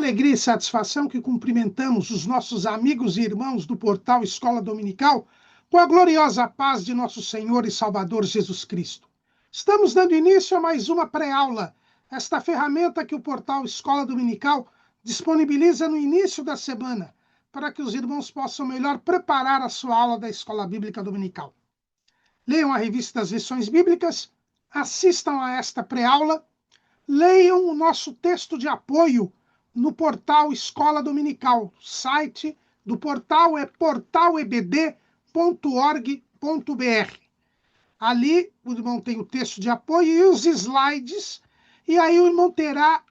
alegria e satisfação que cumprimentamos os nossos amigos e irmãos do portal Escola Dominical com a gloriosa paz de nosso Senhor e Salvador Jesus Cristo. Estamos dando início a mais uma pré-aula, esta ferramenta que o portal Escola Dominical disponibiliza no início da semana, para que os irmãos possam melhor preparar a sua aula da Escola Bíblica Dominical. Leiam a revista das lições bíblicas, assistam a esta pré-aula, leiam o nosso texto de apoio no portal Escola Dominical. O site do portal é portalebd.org.br. Ali o irmão tem o texto de apoio e os slides, e aí o irmão terá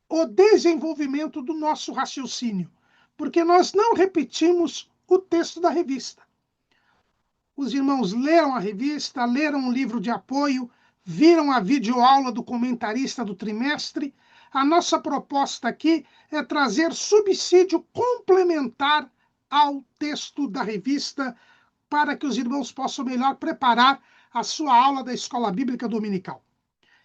o desenvolvimento do nosso raciocínio, porque nós não repetimos o texto da revista. Os irmãos leram a revista, leram o livro de apoio, viram a videoaula do comentarista do trimestre. A nossa proposta aqui é trazer subsídio complementar ao texto da revista para que os irmãos possam melhor preparar a sua aula da Escola Bíblica Dominical.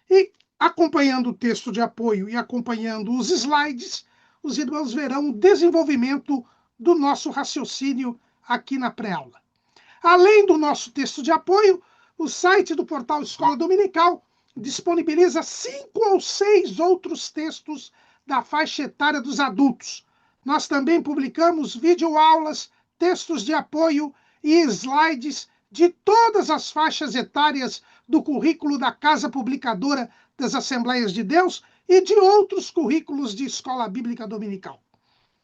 E, acompanhando o texto de apoio e acompanhando os slides, os irmãos verão o desenvolvimento do nosso raciocínio aqui na pré-aula. Além do nosso texto de apoio, o site do portal Escola Dominical disponibiliza 5 ou 6 outros textos da faixa etária dos adultos. Nós também publicamos videoaulas, textos de apoio e slides de todas as faixas etárias do currículo da Casa Publicadora das Assembleias de Deus e de outros currículos de Escola Bíblica Dominical.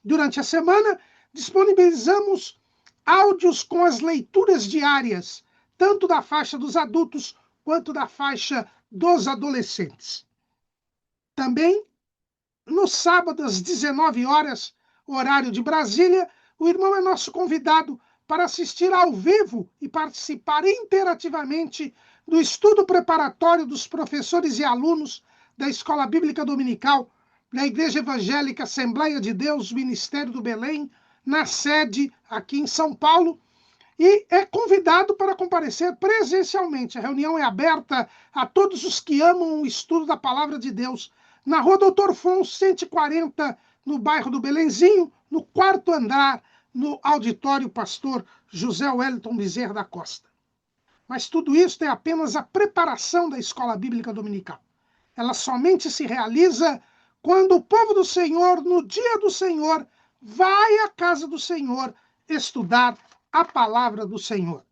Durante a semana, disponibilizamos áudios com as leituras diárias, tanto da faixa dos adultos quanto da faixa dos adolescentes. Também, no sábado, às 19 horas, horário de Brasília, o irmão é nosso convidado para assistir ao vivo e participar interativamente do estudo preparatório dos professores e alunos da Escola Bíblica Dominical da Igreja Evangélica Assembleia de Deus, Ministério do Belém, na sede aqui em São Paulo, e é convidado para comparecer presencialmente. A reunião é aberta a todos os que amam o estudo da Palavra de Deus, na Rua Doutor Fons, 140, no bairro do Belenzinho, no 4º andar, no auditório Pastor José Wellington Bezerra da Costa. Mas tudo isso é apenas a preparação da Escola Bíblica Dominical. Ela somente se realiza quando o povo do Senhor, no dia do Senhor, vai à casa do Senhor estudar a palavra do Senhor.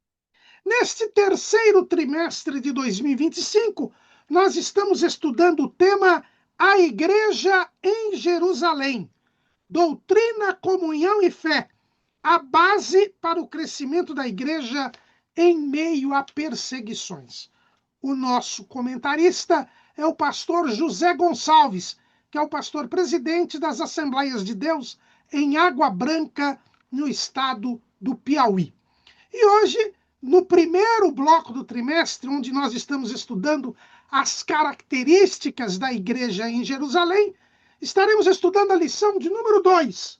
Neste terceiro trimestre de 2025, nós estamos estudando o tema A Igreja em Jerusalém, Doutrina, Comunhão e Fé, a base para o crescimento da igreja em meio a perseguições. O nosso comentarista é o pastor José Gonçalves, que é o pastor presidente das Assembleias de Deus em Água Branca, no estado do Piauí. E hoje, no primeiro bloco do trimestre, onde nós estamos estudando as características da igreja em Jerusalém, estaremos estudando a lição de número 2.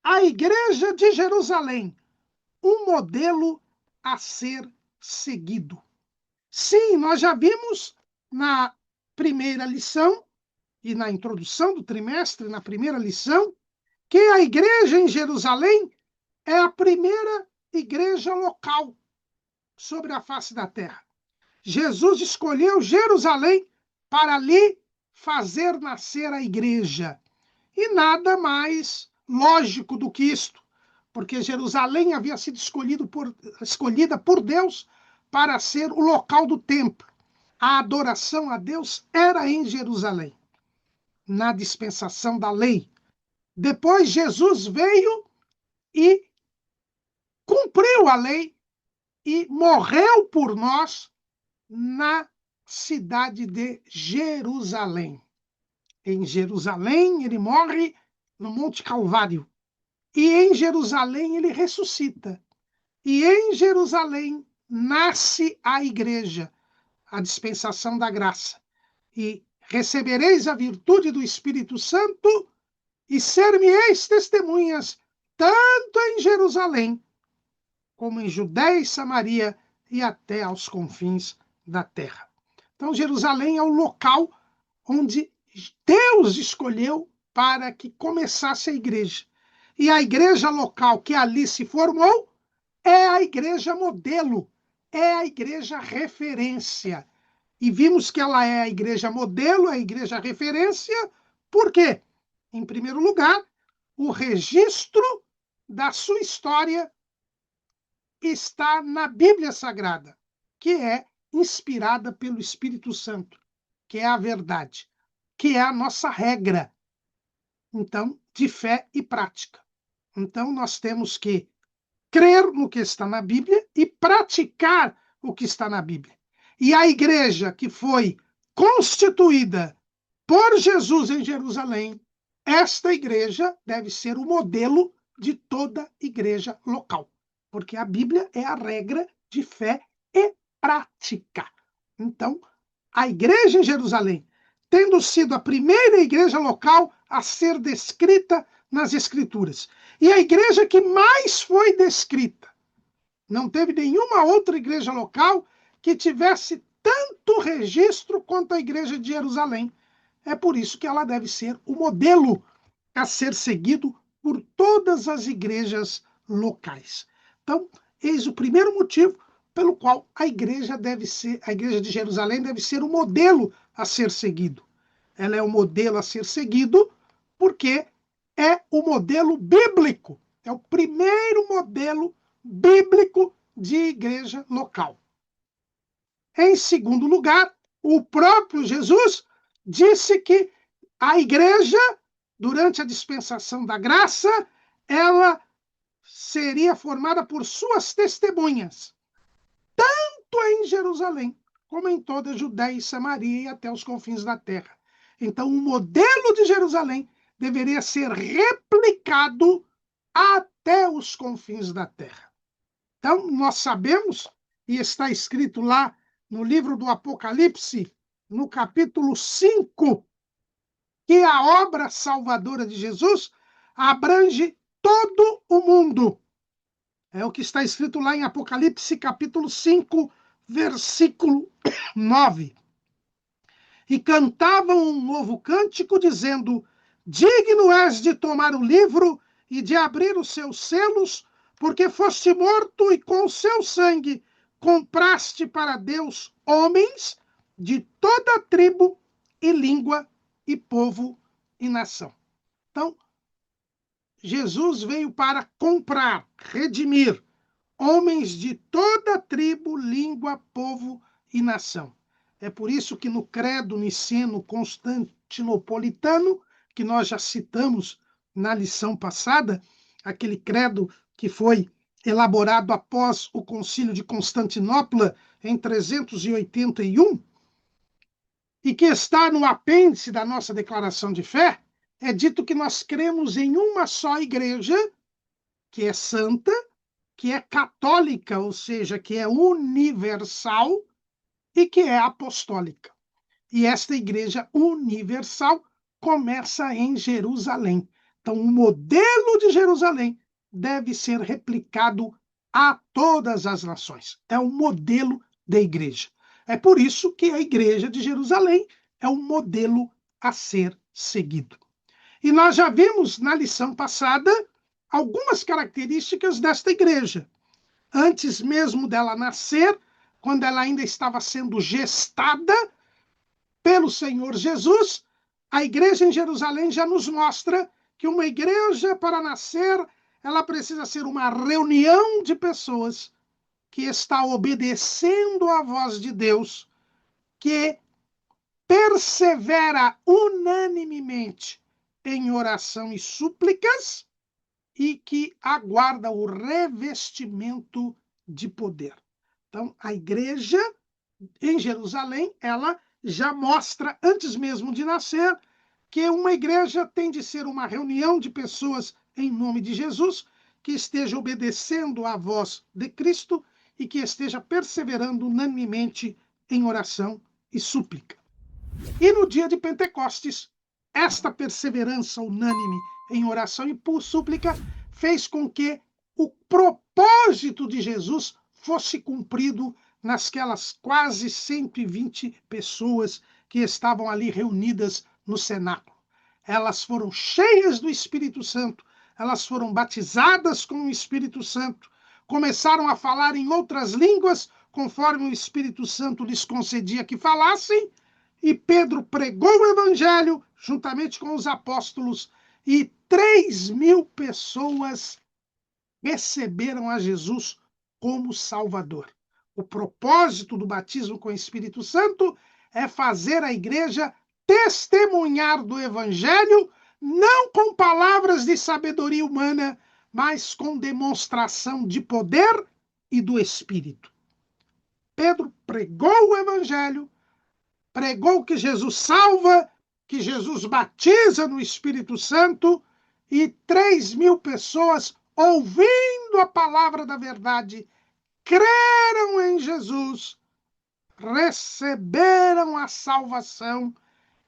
A Igreja de Jerusalém, um modelo a ser seguido. Sim, nós já vimos na primeira lição e na introdução do trimestre, na primeira lição, que a igreja em Jerusalém é a primeira igreja local sobre a face da terra. Jesus escolheu Jerusalém para ali fazer nascer a igreja. E nada mais lógico do que isto, porque Jerusalém havia sido escolhida por Deus para ser o local do templo. A adoração a Deus era em Jerusalém, na dispensação da lei. Depois Jesus veio e cumpriu a lei e morreu por nós na cidade de Jerusalém. Em Jerusalém ele morre no Monte Calvário. E em Jerusalém ele ressuscita. E em Jerusalém nasce a igreja, a dispensação da graça. E recebereis a virtude do Espírito Santo e ser-me-eis testemunhas, tanto em Jerusalém, como em Judéia e Samaria e até aos confins da terra. Então, Jerusalém é o local onde Deus escolheu para que começasse a igreja. E a igreja local que ali se formou é a igreja modelo, é a igreja referência. E vimos que ela é a igreja modelo, a igreja referência, por quê? Em primeiro lugar, o registro da sua história está na Bíblia Sagrada, que é inspirada pelo Espírito Santo, que é a verdade, que é a nossa regra, então, de fé e prática. Então, nós temos que crer no que está na Bíblia e praticar o que está na Bíblia. E a igreja que foi constituída por Jesus em Jerusalém, esta igreja deve ser o modelo de toda igreja local, porque a Bíblia é a regra de fé e prática. Então, a igreja em Jerusalém, tendo sido a primeira igreja local a ser descrita nas Escrituras, e a igreja que mais foi descrita, não teve nenhuma outra igreja local que tivesse tanto registro quanto a igreja de Jerusalém. É por isso que ela deve ser o modelo a ser seguido por todas as igrejas locais. Então, eis o primeiro motivo pelo qual a igreja de Jerusalém deve ser o modelo a ser seguido. Ela é o modelo a ser seguido porque é o modelo bíblico, é o primeiro modelo bíblico de igreja local. Em segundo lugar, o próprio Jesus disse que a igreja, durante a dispensação da graça, ela seria formada por suas testemunhas, tanto em Jerusalém, como em toda a Judéia e Samaria e até os confins da terra. Então, o modelo de Jerusalém deveria ser replicado até os confins da terra. Então, nós sabemos, e está escrito lá no livro do Apocalipse, no capítulo 5, que a obra salvadora de Jesus abrange todo o mundo. É o que está escrito lá em Apocalipse, capítulo 5, versículo 9. E cantavam um novo cântico, dizendo: digno és de tomar o livro e de abrir os seus selos, porque foste morto e com seu sangue compraste para Deus homens de toda tribo e língua e povo e nação. Então, Jesus veio para comprar, redimir homens de toda tribo, língua, povo e nação. É por isso que no credo niceno-constantinopolitano, que nós já citamos na lição passada, aquele credo que foi elaborado após o Concílio de Constantinopla em 381, e que está no apêndice da nossa declaração de fé, é dito que nós cremos em uma só igreja, que é santa, que é católica, ou seja, que é universal e que é apostólica. E esta igreja universal começa em Jerusalém. Então, o modelo de Jerusalém deve ser replicado a todas as nações. É um modelo da igreja. É por isso que a igreja de Jerusalém é um modelo a ser seguido. E nós já vimos na lição passada algumas características desta igreja. Antes mesmo dela nascer, quando ela ainda estava sendo gestada pelo Senhor Jesus, a igreja em Jerusalém já nos mostra que uma igreja, para nascer, ela precisa ser uma reunião de pessoas que está obedecendo à voz de Deus, que persevera unanimemente em oração e súplicas e que aguarda o revestimento de poder. Então, a igreja em Jerusalém, ela já mostra, antes mesmo de nascer, que uma igreja tem de ser uma reunião de pessoas em nome de Jesus, que esteja obedecendo à voz de Cristo e que esteja perseverando unanimemente em oração e súplica. E no dia de Pentecostes, esta perseverança unânime em oração e súplica fez com que o propósito de Jesus fosse cumprido nasquelas quase 120 pessoas que estavam ali reunidas no cenáculo. elas foram cheias do Espírito Santo, elas foram batizadas com o Espírito Santo, começaram a falar em outras línguas, conforme o Espírito Santo lhes concedia que falassem, e Pedro pregou o evangelho juntamente com os apóstolos, e 3.000 pessoas receberam a Jesus como Salvador. O propósito do batismo com o Espírito Santo é fazer a igreja testemunhar do evangelho, não com palavras de sabedoria humana, mas com demonstração de poder e do Espírito. Pedro pregou o evangelho, pregou que Jesus salva, que Jesus batiza no Espírito Santo, e 3.000 pessoas, ouvindo a palavra da verdade, creram em Jesus, receberam a salvação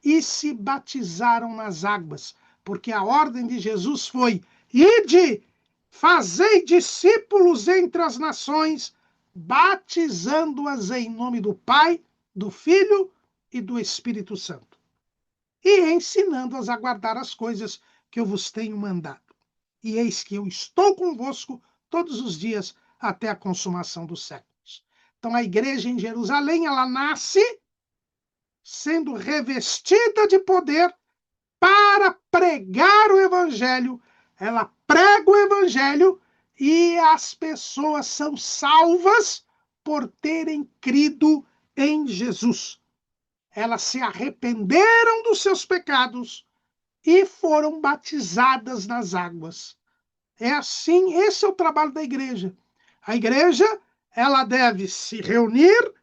e se batizaram nas águas, porque a ordem de Jesus foi: ide, fazei discípulos entre as nações, batizando-as em nome do Pai, do Filho e do Espírito Santo, e ensinando-as a guardar as coisas que eu vos tenho mandado. E eis que eu estou convosco todos os dias até a consumação dos séculos. Então a igreja em Jerusalém, ela nasce sendo revestida de poder para pregar o evangelho. Ela prega o evangelho e as pessoas são salvas por terem crido em Jesus. Elas se arrependeram dos seus pecados e foram batizadas nas águas. É assim, esse é o trabalho da igreja. A igreja, ela deve se reunir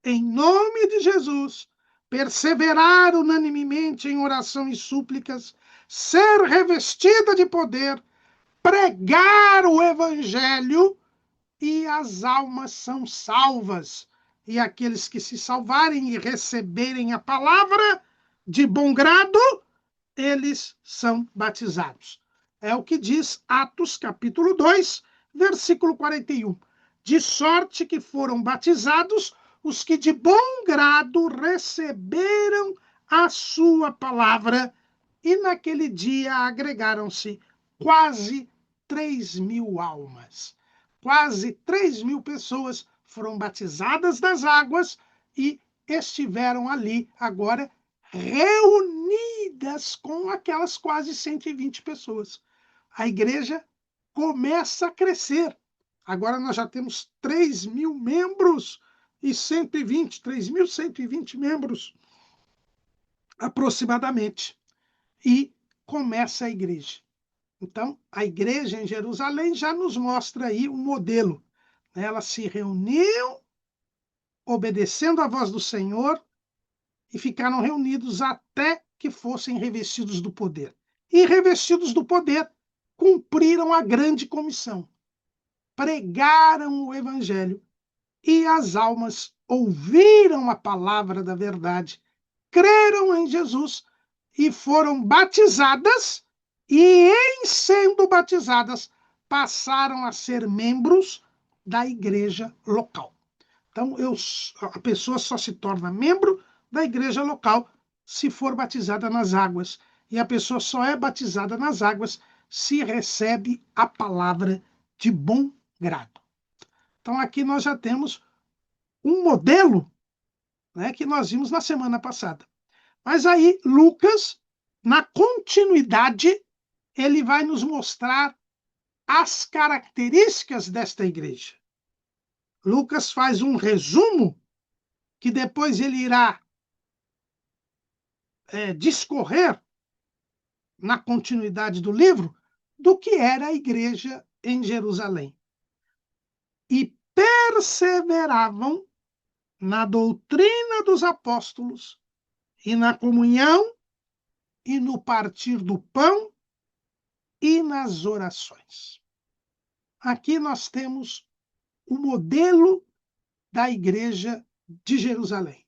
em nome de Jesus, perseverar unanimemente em oração e súplicas, ser revestida de poder, pregar o evangelho, e as almas são salvas. E aqueles que se salvarem e receberem a palavra de bom grado, eles são batizados. É o que diz Atos capítulo 2, versículo 41. De sorte que foram batizados os que de bom grado receberam a sua palavra, e naquele dia agregaram-se quase 3.000 almas. Quase 3.000 pessoas foram batizadas das águas e estiveram ali agora reunidas com aquelas quase 120 pessoas. A igreja começa a crescer. Agora nós já temos 3.000 membros e 3.120 membros aproximadamente. E começa a igreja. Então, a igreja em Jerusalém já nos mostra aí um modelo. Elas se reuniam, obedecendo à voz do Senhor, e ficaram reunidos até que fossem revestidos do poder. E revestidos do poder, cumpriram a grande comissão. Pregaram o evangelho, e as almas ouviram a palavra da verdade, creram em Jesus e foram batizadas, e em sendo batizadas, passaram a ser membros da igreja local. Então, a pessoa só se torna membro da igreja local se for batizada nas águas. E a pessoa só é batizada nas águas se recebe a palavra de bom grado. Então, aqui nós já temos um modelo, né, que nós vimos na semana passada. Mas aí, Lucas, na continuidade, ele vai nos mostrar as características desta igreja. Lucas faz um resumo que depois ele irá discorrer na continuidade do livro do que era a igreja em Jerusalém. E perseveravam na doutrina dos apóstolos e na comunhão e no partir do pão e nas orações. Aqui nós temos o modelo da igreja de Jerusalém.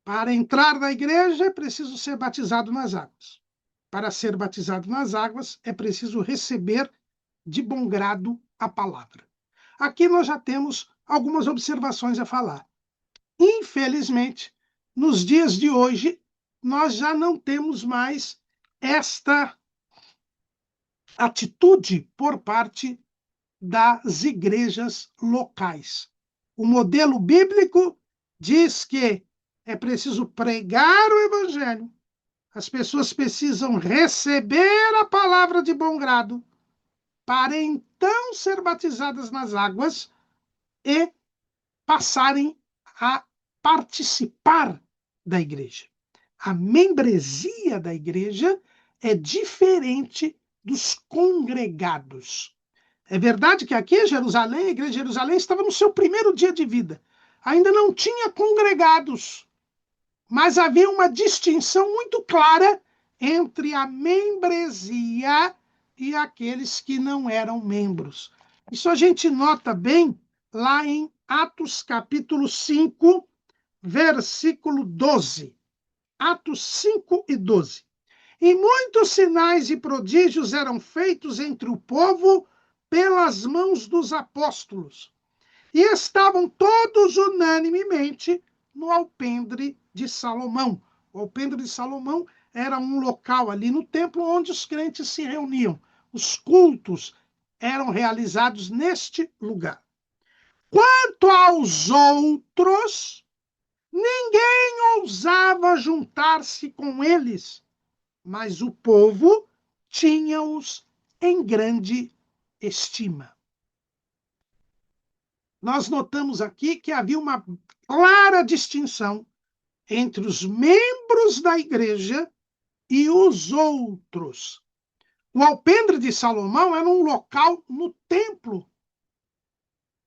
Para entrar na igreja é preciso ser batizado nas águas. Para ser batizado nas águas é preciso receber de bom grado a palavra. Aqui nós já temos algumas observações a falar. Infelizmente, nos dias de hoje, nós já não temos mais esta atitude por parte das igrejas locais. O modelo bíblico diz que é preciso pregar o evangelho, as pessoas precisam receber a palavra de bom grado, para então ser batizadas nas águas e passarem a participar da igreja. A membresia da igreja é diferente dos congregados. É verdade que aqui em Jerusalém, a igreja de Jerusalém estava no seu primeiro dia de vida. Ainda não tinha congregados, mas havia uma distinção muito clara entre a membresia e aqueles que não eram membros. Isso a gente nota bem lá em Atos capítulo 5, versículo 12. Atos 5 e 12. E muitos sinais e prodígios eram feitos entre o povo pelas mãos dos apóstolos. E estavam todos unanimemente no alpendre de Salomão. O alpendre de Salomão era um local ali no templo onde os crentes se reuniam. Os cultos eram realizados neste lugar. Quanto aos outros, ninguém ousava juntar-se com eles, mas o povo tinha-os em grande estima. Nós notamos aqui que havia uma clara distinção entre os membros da igreja e os outros. O alpendre de Salomão era um local no templo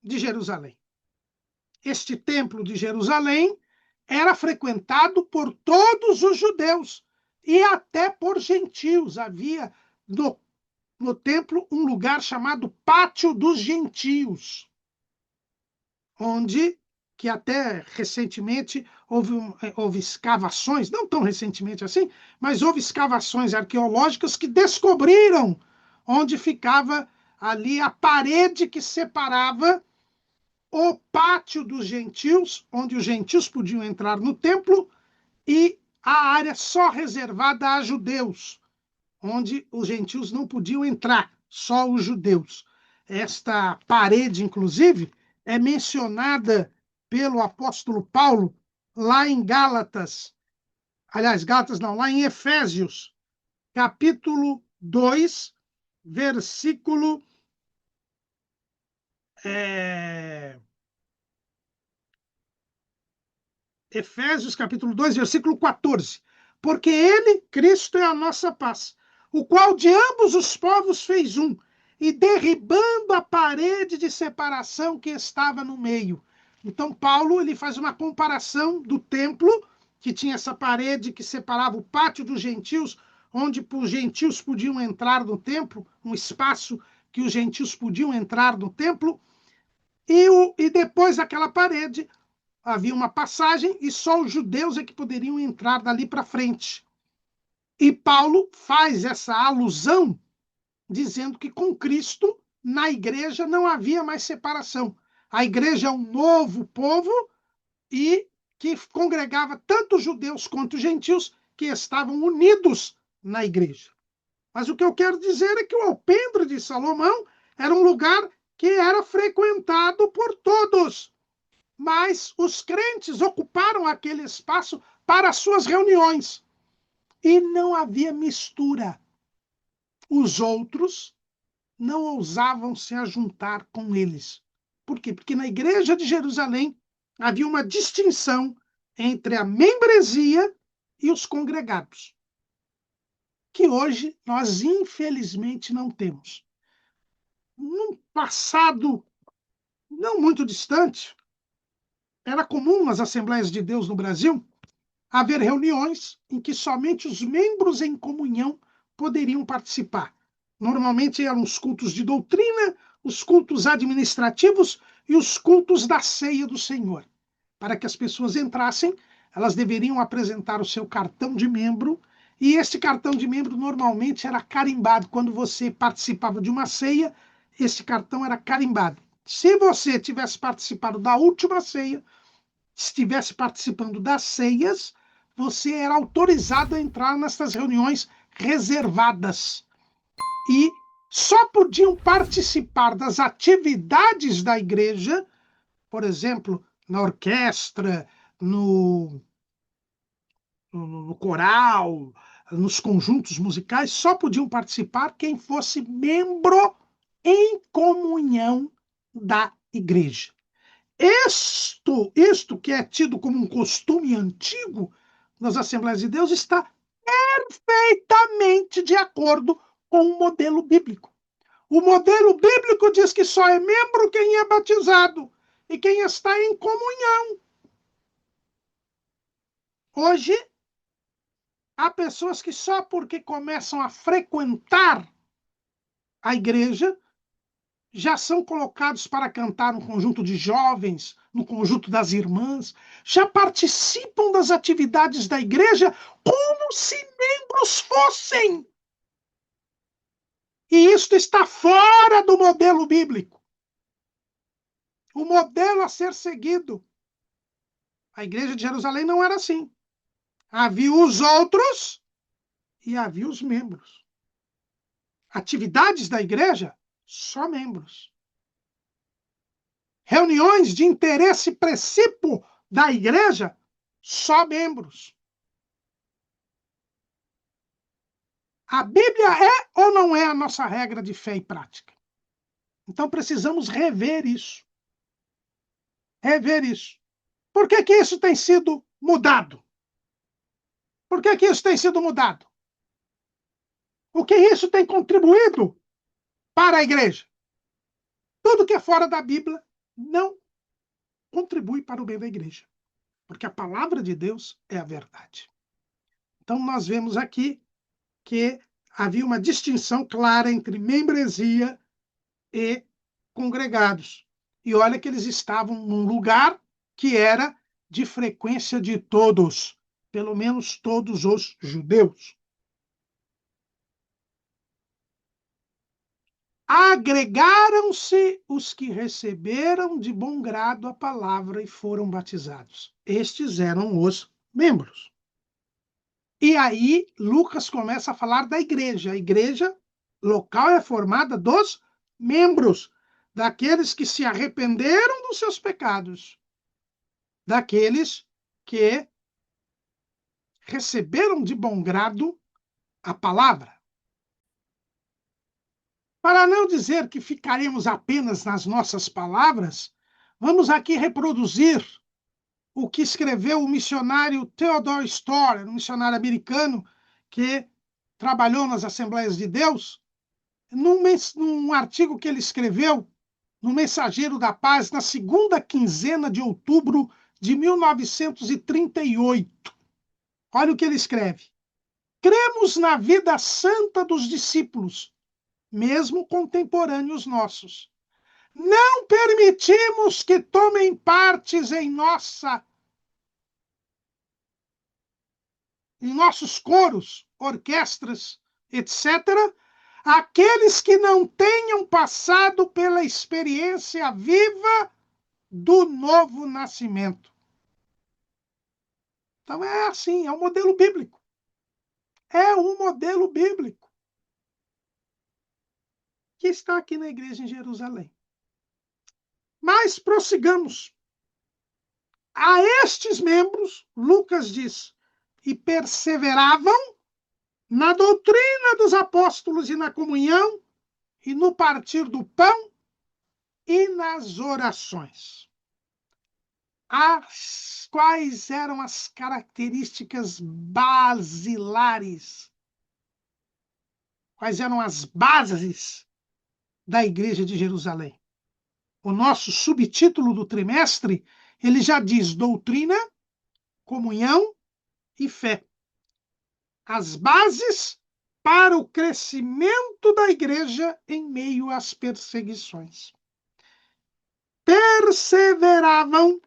de Jerusalém. Este templo de Jerusalém era frequentado por todos os judeus e até por gentios. Havia no templo um lugar chamado Pátio dos Gentios, onde, que até recentemente houve escavações, não tão recentemente assim, mas houve escavações arqueológicas que descobriram onde ficava ali a parede que separava o pátio dos gentios, onde os gentios podiam entrar no templo, e a área só reservada a judeus, onde os gentios não podiam entrar, só os judeus. Esta parede, inclusive, é mencionada pelo apóstolo Paulo lá em Gálatas. Aliás, Gálatas não, lá em Efésios, capítulo 2, versículo Efésios capítulo 2, versículo 14. Porque ele, Cristo, é a nossa paz, o qual de ambos os povos fez um, e derribando a parede de separação que estava no meio. Então, Paulo ele faz uma comparação do templo, que tinha essa parede que separava o pátio dos gentios, onde os gentios podiam entrar no templo, um espaço que os gentios podiam entrar no templo, e depois daquela parede havia uma passagem e só os judeus é que poderiam entrar dali para frente. E Paulo faz essa alusão dizendo que com Cristo, na igreja, não havia mais separação. A igreja é um novo povo e que congregava tanto judeus quanto gentios que estavam unidos na igreja. Mas o que eu quero dizer é que o alpendre de Salomão era um lugar que era frequentado por todos. Mas os crentes ocuparam aquele espaço para suas reuniões. E não havia mistura. Os outros não ousavam se ajuntar com eles. Por quê? Porque na igreja de Jerusalém havia uma distinção entre a membresia e os congregados, que hoje nós, infelizmente, não temos. Num passado não muito distante, era comum nas Assembleias de Deus no Brasil haver reuniões em que somente os membros em comunhão poderiam participar. Normalmente eram os cultos de doutrina, os cultos administrativos e os cultos da ceia do Senhor. Para que as pessoas entrassem, elas deveriam apresentar o seu cartão de membro, e esse cartão de membro normalmente era carimbado. Quando você participava de uma ceia, esse cartão era carimbado. Se você tivesse participado da última ceia, estivesse participando das ceias, você era autorizado a entrar nessas reuniões reservadas. E só podiam participar das atividades da igreja, por exemplo, na orquestra, no coral, nos conjuntos musicais, só podiam participar quem fosse membro em comunhão da igreja. Isto que é tido como um costume antigo nas Assembleias de Deus está perfeitamente de acordo com o modelo bíblico. O modelo bíblico diz que só é membro quem é batizado e quem está em comunhão. Hoje, há pessoas que só porque começam a frequentar a igreja já são colocados para cantar no conjunto de jovens, no conjunto das irmãs, já participam das atividades da igreja como se membros fossem. E isto está fora do modelo bíblico. O modelo a ser seguido. A igreja de Jerusalém não era assim. Havia os outros e havia os membros. Atividades da igreja, só membros. Reuniões de interesse precípio da igreja, só membros. A Bíblia é ou não é a nossa regra de fé e prática? Então precisamos rever isso. Rever isso. Por que que isso tem sido mudado? Por que que isso tem sido mudado? O que isso tem contribuído para a igreja? Tudo que é fora da Bíblia não contribui para o bem da igreja, porque a palavra de Deus é a verdade. Então nós vemos aqui que havia uma distinção clara entre membresia e congregados. E olha que eles estavam num lugar que era de frequência de todos, pelo menos todos os judeus. Agregaram-se os que receberam de bom grado a palavra e foram batizados. Estes eram os membros. E aí Lucas começa a falar da igreja. A igreja local é formada dos membros, daqueles que se arrependeram dos seus pecados, daqueles que receberam de bom grado a palavra. Para não dizer que ficaremos apenas nas nossas palavras, vamos aqui reproduzir o que escreveu o missionário Theodore Storer, um missionário americano que trabalhou nas Assembleias de Deus, num artigo que ele escreveu no Mensageiro da Paz, na segunda quinzena de outubro de 1938. Olha o que ele escreve. Cremos na vida santa dos discípulos, mesmo contemporâneos nossos. Não permitimos que tomem partes em nossos coros, orquestras, etc., aqueles que não tenham passado pela experiência viva do novo nascimento. Então é assim, é um modelo bíblico. É um modelo bíblico que está aqui na igreja em Jerusalém. Mas prossigamos. A estes membros, Lucas diz, e perseveravam na doutrina dos apóstolos e na comunhão, e no partir do pão e nas orações. Quais eram as características basilares? Quais eram as bases da igreja de Jerusalém? O nosso subtítulo do trimestre, ele já diz doutrina, comunhão e fé. As bases para o crescimento da igreja em meio às perseguições. Perseveravam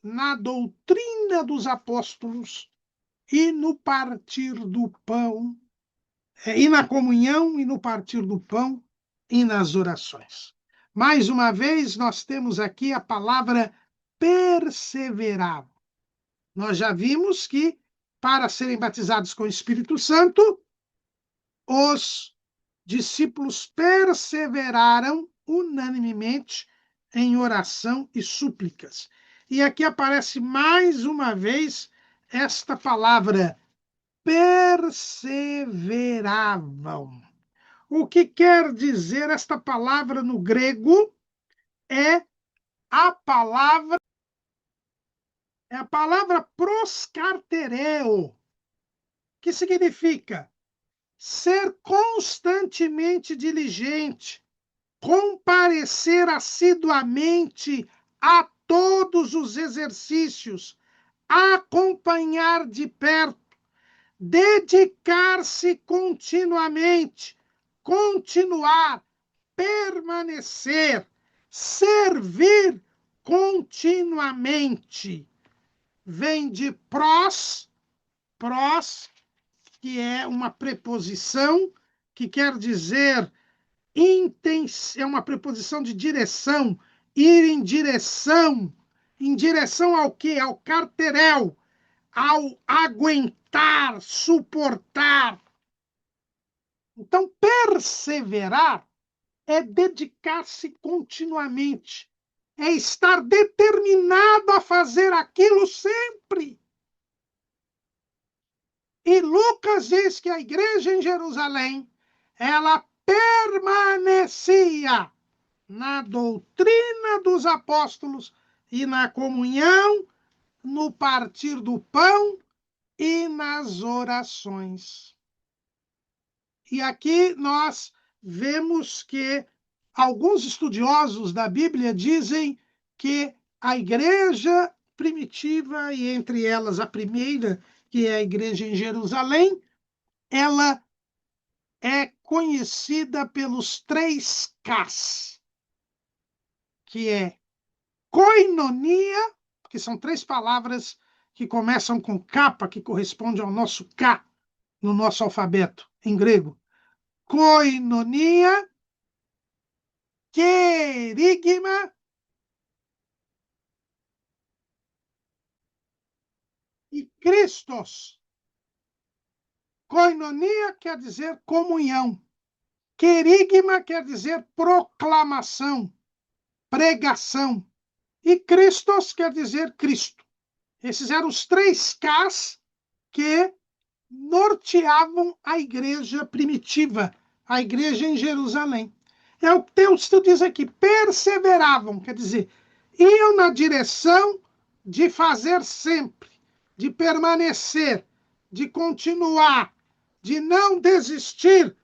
na doutrina dos apóstolos e no partir do pão, e na comunhão e no partir do pão e nas orações. Mais uma vez, nós temos aqui a palavra perseverar. Nós já vimos que para serem batizados com o Espírito Santo, os discípulos perseveraram unanimemente em oração e súplicas. E aqui aparece mais uma vez esta palavra, perseveravam. O que quer dizer esta palavra no grego é a palavra proscartereo, que significa ser constantemente diligente, comparecer assiduamente a todos os exercícios, acompanhar de perto, dedicar-se continuamente, continuar, permanecer, servir continuamente. Vem de pros, que é uma preposição que quer dizer é uma preposição de direção, ir em direção ao quê? Ao carterel, ao aguentar, suportar. Então, perseverar é dedicar-se continuamente, é estar determinado a fazer aquilo sempre. E Lucas diz que a igreja em Jerusalém, ela permanecia na doutrina dos apóstolos e na comunhão, no partir do pão e nas orações. E aqui nós vemos que alguns estudiosos da Bíblia dizem que a igreja primitiva, e entre elas a primeira, que é a igreja em Jerusalém, ela é conhecida pelos 3 Ks, que é koinonia, que são 3 palavras que começam com capa, que corresponde ao nosso K no nosso alfabeto em grego. Koinonia, querigma e Christos. Koinonia quer dizer comunhão. Querigma quer dizer proclamação, pregação. E Christos quer dizer Cristo. Esses eram os 3 Ks que norteavam a igreja primitiva, a igreja em Jerusalém. É o que o texto diz aqui, perseveravam, quer dizer, iam na direção de fazer sempre, de permanecer, de continuar, de não desistir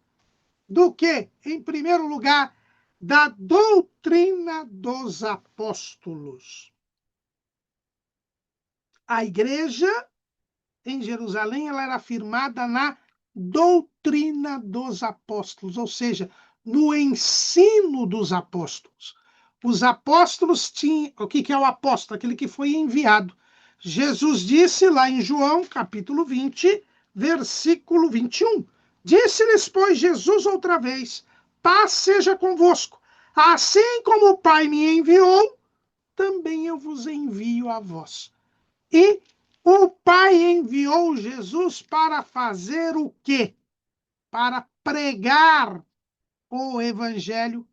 do que, em primeiro lugar, da doutrina dos apóstolos. A igreja em Jerusalém ela era firmada na doutrina dos apóstolos, ou seja, no ensino dos apóstolos. Os apóstolos tinham... O que é o apóstolo? Aquele que foi enviado. Jesus disse lá em João, capítulo 20, versículo 21. Disse-lhes, pois, Jesus outra vez, paz seja convosco. Assim como o Pai me enviou, também eu vos envio a vós. E o Pai enviou Jesus para fazer o quê? Para pregar o Evangelho,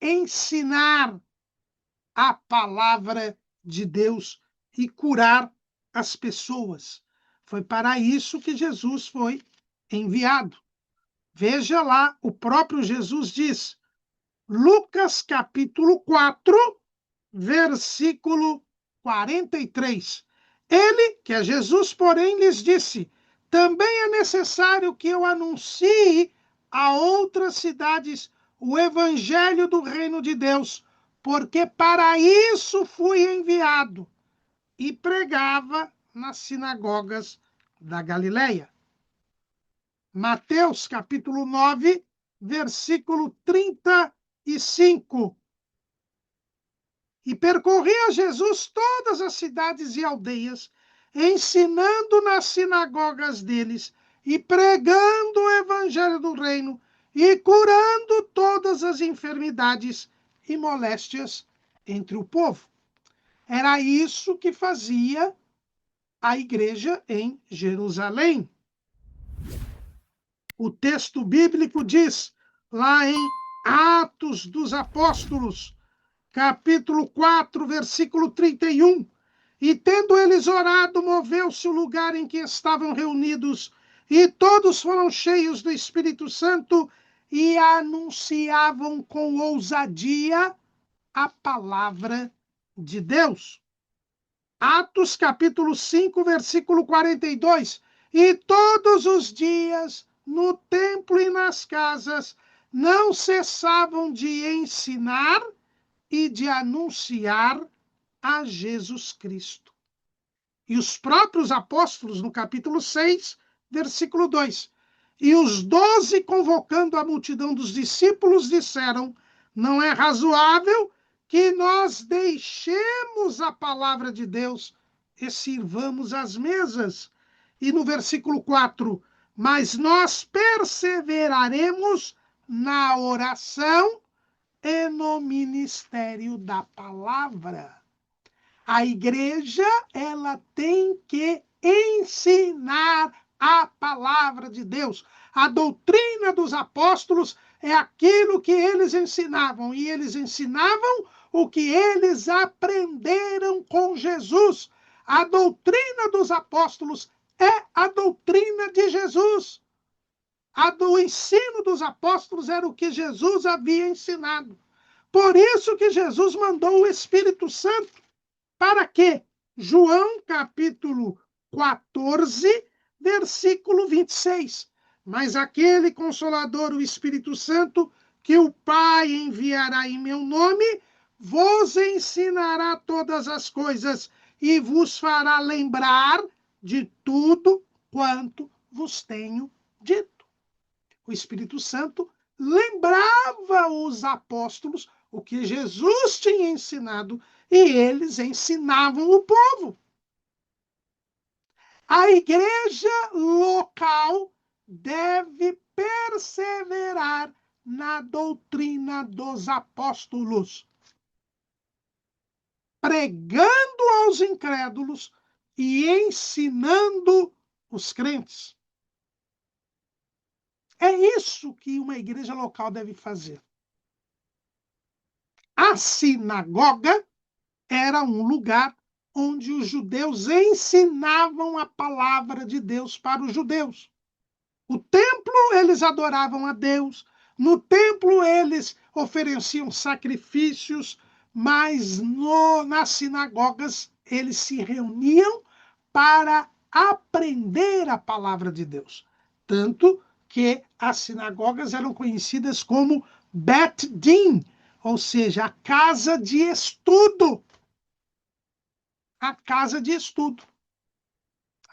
ensinar a palavra de Deus e curar as pessoas. Foi para isso que Jesus foi enviado. Veja lá, o próprio Jesus diz, Lucas capítulo 4, versículo 43. Ele, que é Jesus, porém, lhes disse, também é necessário que eu anuncie a outras cidades o evangelho do reino de Deus, porque para isso fui enviado. E pregava nas sinagogas da Galileia. Mateus, capítulo 9, versículo 35. E percorria Jesus todas as cidades e aldeias, ensinando nas sinagogas deles e pregando o evangelho do reino e curando todas as enfermidades e moléstias entre o povo. Era isso que fazia a igreja em Jerusalém. O texto bíblico diz, lá em Atos dos Apóstolos, capítulo 4, versículo 31, e tendo eles orado, moveu-se o lugar em que estavam reunidos, e todos foram cheios do Espírito Santo e anunciavam com ousadia a palavra de Deus. Atos capítulo 5, versículo 42. E todos os dias, no templo e nas casas, não cessavam de ensinar e de anunciar a Jesus Cristo. E os próprios apóstolos, no capítulo 6, versículo 2. E os 12, convocando a multidão dos discípulos, disseram: não é razoável que nós deixemos a palavra de Deus e sirvamos as mesas. E no versículo 4, mas nós perseveraremos na oração e no ministério da palavra. A igreja, ela tem que ensinar a palavra de Deus. A doutrina dos apóstolos é aquilo que eles ensinavam, e eles ensinavam o que eles aprenderam com Jesus. A doutrina dos apóstolos é a doutrina de Jesus. A do ensino dos apóstolos era o que Jesus havia ensinado. Por isso que Jesus mandou o Espírito Santo. Para quê? João capítulo 14, versículo 26. Mas aquele Consolador, o Espírito Santo, que o Pai enviará em meu nome, vos ensinará todas as coisas e vos fará lembrar de tudo quanto vos tenho dito. O Espírito Santo lembrava os apóstolos o que Jesus tinha ensinado e eles ensinavam o povo. A igreja local deve perseverar na doutrina dos apóstolos, pregando aos incrédulos e ensinando os crentes. É isso que uma igreja local deve fazer. A sinagoga era um lugar onde os judeus ensinavam a palavra de Deus para os judeus. O templo, eles adoravam a Deus. No templo, eles ofereciam sacrifícios, mas nas sinagogas, eles se reuniam para aprender a palavra de Deus. Tanto que as sinagogas eram conhecidas como Bet Din, ou seja, a casa de estudo. A casa de estudo.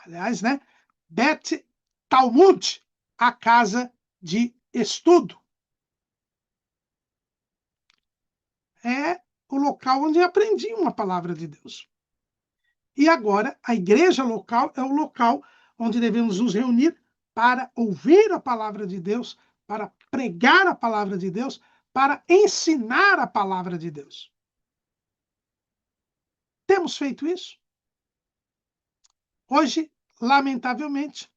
Aliás, né? Bet Talmud, a casa de estudo. É o local onde aprendiam a palavra de Deus. E agora, a igreja local é o local onde devemos nos reunir para ouvir a palavra de Deus, para pregar a palavra de Deus, para ensinar a palavra de Deus. Temos feito isso? Hoje, lamentavelmente,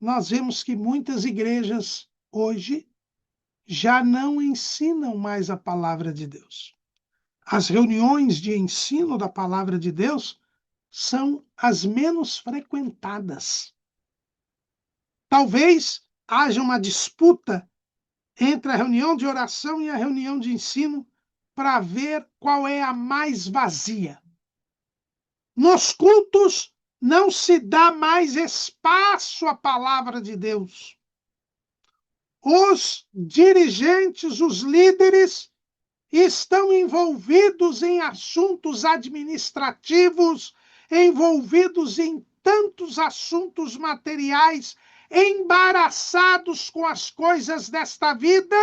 nós vemos que muitas igrejas hoje já não ensinam mais a palavra de Deus. As reuniões de ensino da palavra de Deus são as menos frequentadas. Talvez haja uma disputa entre a reunião de oração e a reunião de ensino para ver qual é a mais vazia. Nos cultos não se dá mais espaço à palavra de Deus. Os dirigentes, os líderes, estão envolvidos em assuntos administrativos, envolvidos em tantos assuntos materiais, embaraçados com as coisas desta vida,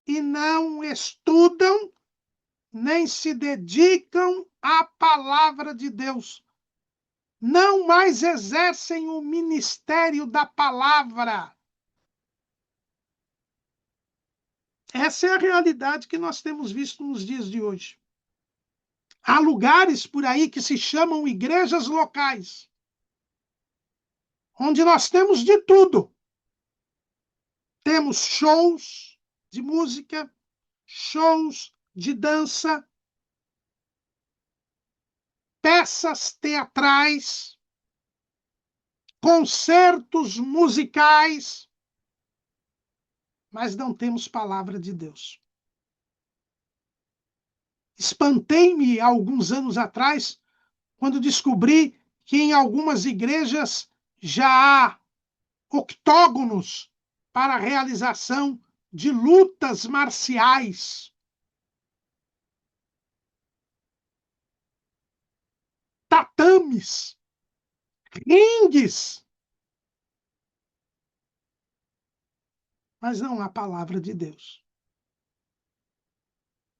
e não estudam, nem se dedicam à palavra de Deus. Não mais exercem o ministério da palavra. Essa é a realidade que nós temos visto nos dias de hoje. Há lugares por aí que se chamam igrejas locais, onde nós temos de tudo. Temos shows de música, shows de dança, peças teatrais, concertos musicais, mas não temos palavra de Deus. Espantei-me há alguns anos atrás quando descobri que em algumas igrejas já há octógonos para a realização de lutas marciais, tatames, ringues, mas não há palavra de Deus.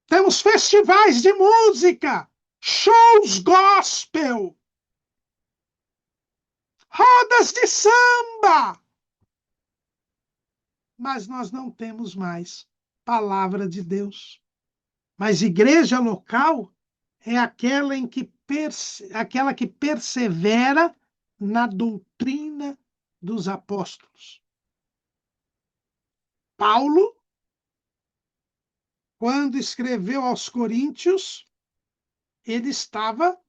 Temos festivais de música, shows gospel, rodas de samba, mas nós não temos mais palavra de Deus. Mas igreja local é aquela que persevera na doutrina dos apóstolos. Paulo, quando escreveu aos Coríntios, ele estava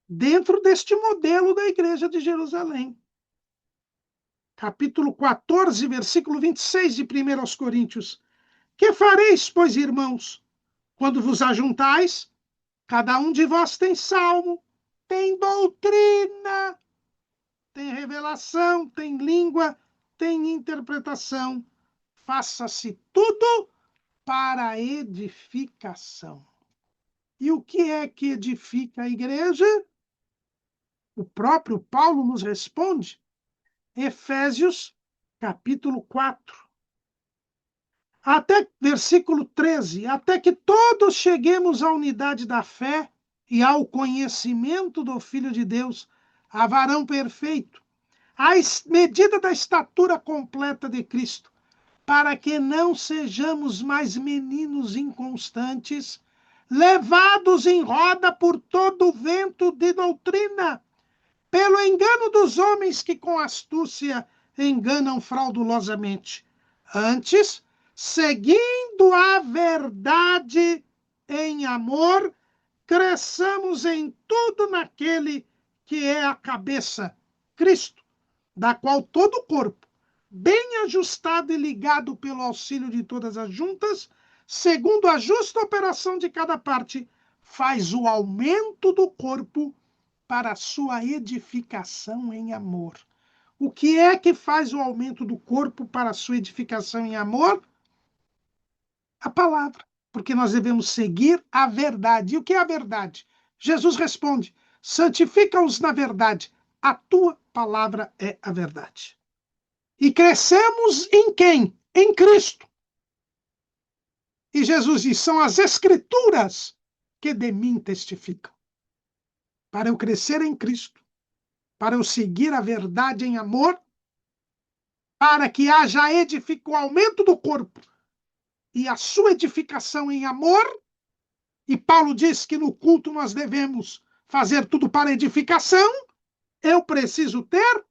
dentro deste modelo da igreja de Jerusalém. Capítulo 14, versículo 26 de 1 aos Coríntios. Que fareis, pois, irmãos, quando vos ajuntais? Cada um de vós tem salmo, tem doutrina, tem revelação, tem língua, tem interpretação. Faça-se tudo para a edificação. E o que é que edifica a igreja? O próprio Paulo nos responde. Efésios, capítulo 4. Até versículo 13. Até que todos cheguemos à unidade da fé e ao conhecimento do Filho de Deus, a varão perfeito, à medida da estatura completa de Cristo, para que não sejamos mais meninos inconstantes, levados em roda por todo o vento de doutrina, pelo engano dos homens que com astúcia enganam fraudulosamente. Antes, seguindo a verdade em amor, cresçamos em tudo naquele que é a cabeça, Cristo, da qual todo o corpo, bem ajustado e ligado pelo auxílio de todas as juntas, segundo a justa operação de cada parte, faz o aumento do corpo para a sua edificação em amor. O que é que faz o aumento do corpo para a sua edificação em amor? A palavra. Porque nós devemos seguir a verdade. E o que é a verdade? Jesus responde: santifica-os na verdade. A tua palavra é a verdade. E crescemos em quem? Em Cristo. E Jesus diz: são as Escrituras que de mim testificam. Para eu crescer em Cristo, para eu seguir a verdade em amor, para que haja o aumento do corpo e a sua edificação em amor. E Paulo diz que no culto nós devemos fazer tudo para edificação. Eu preciso ter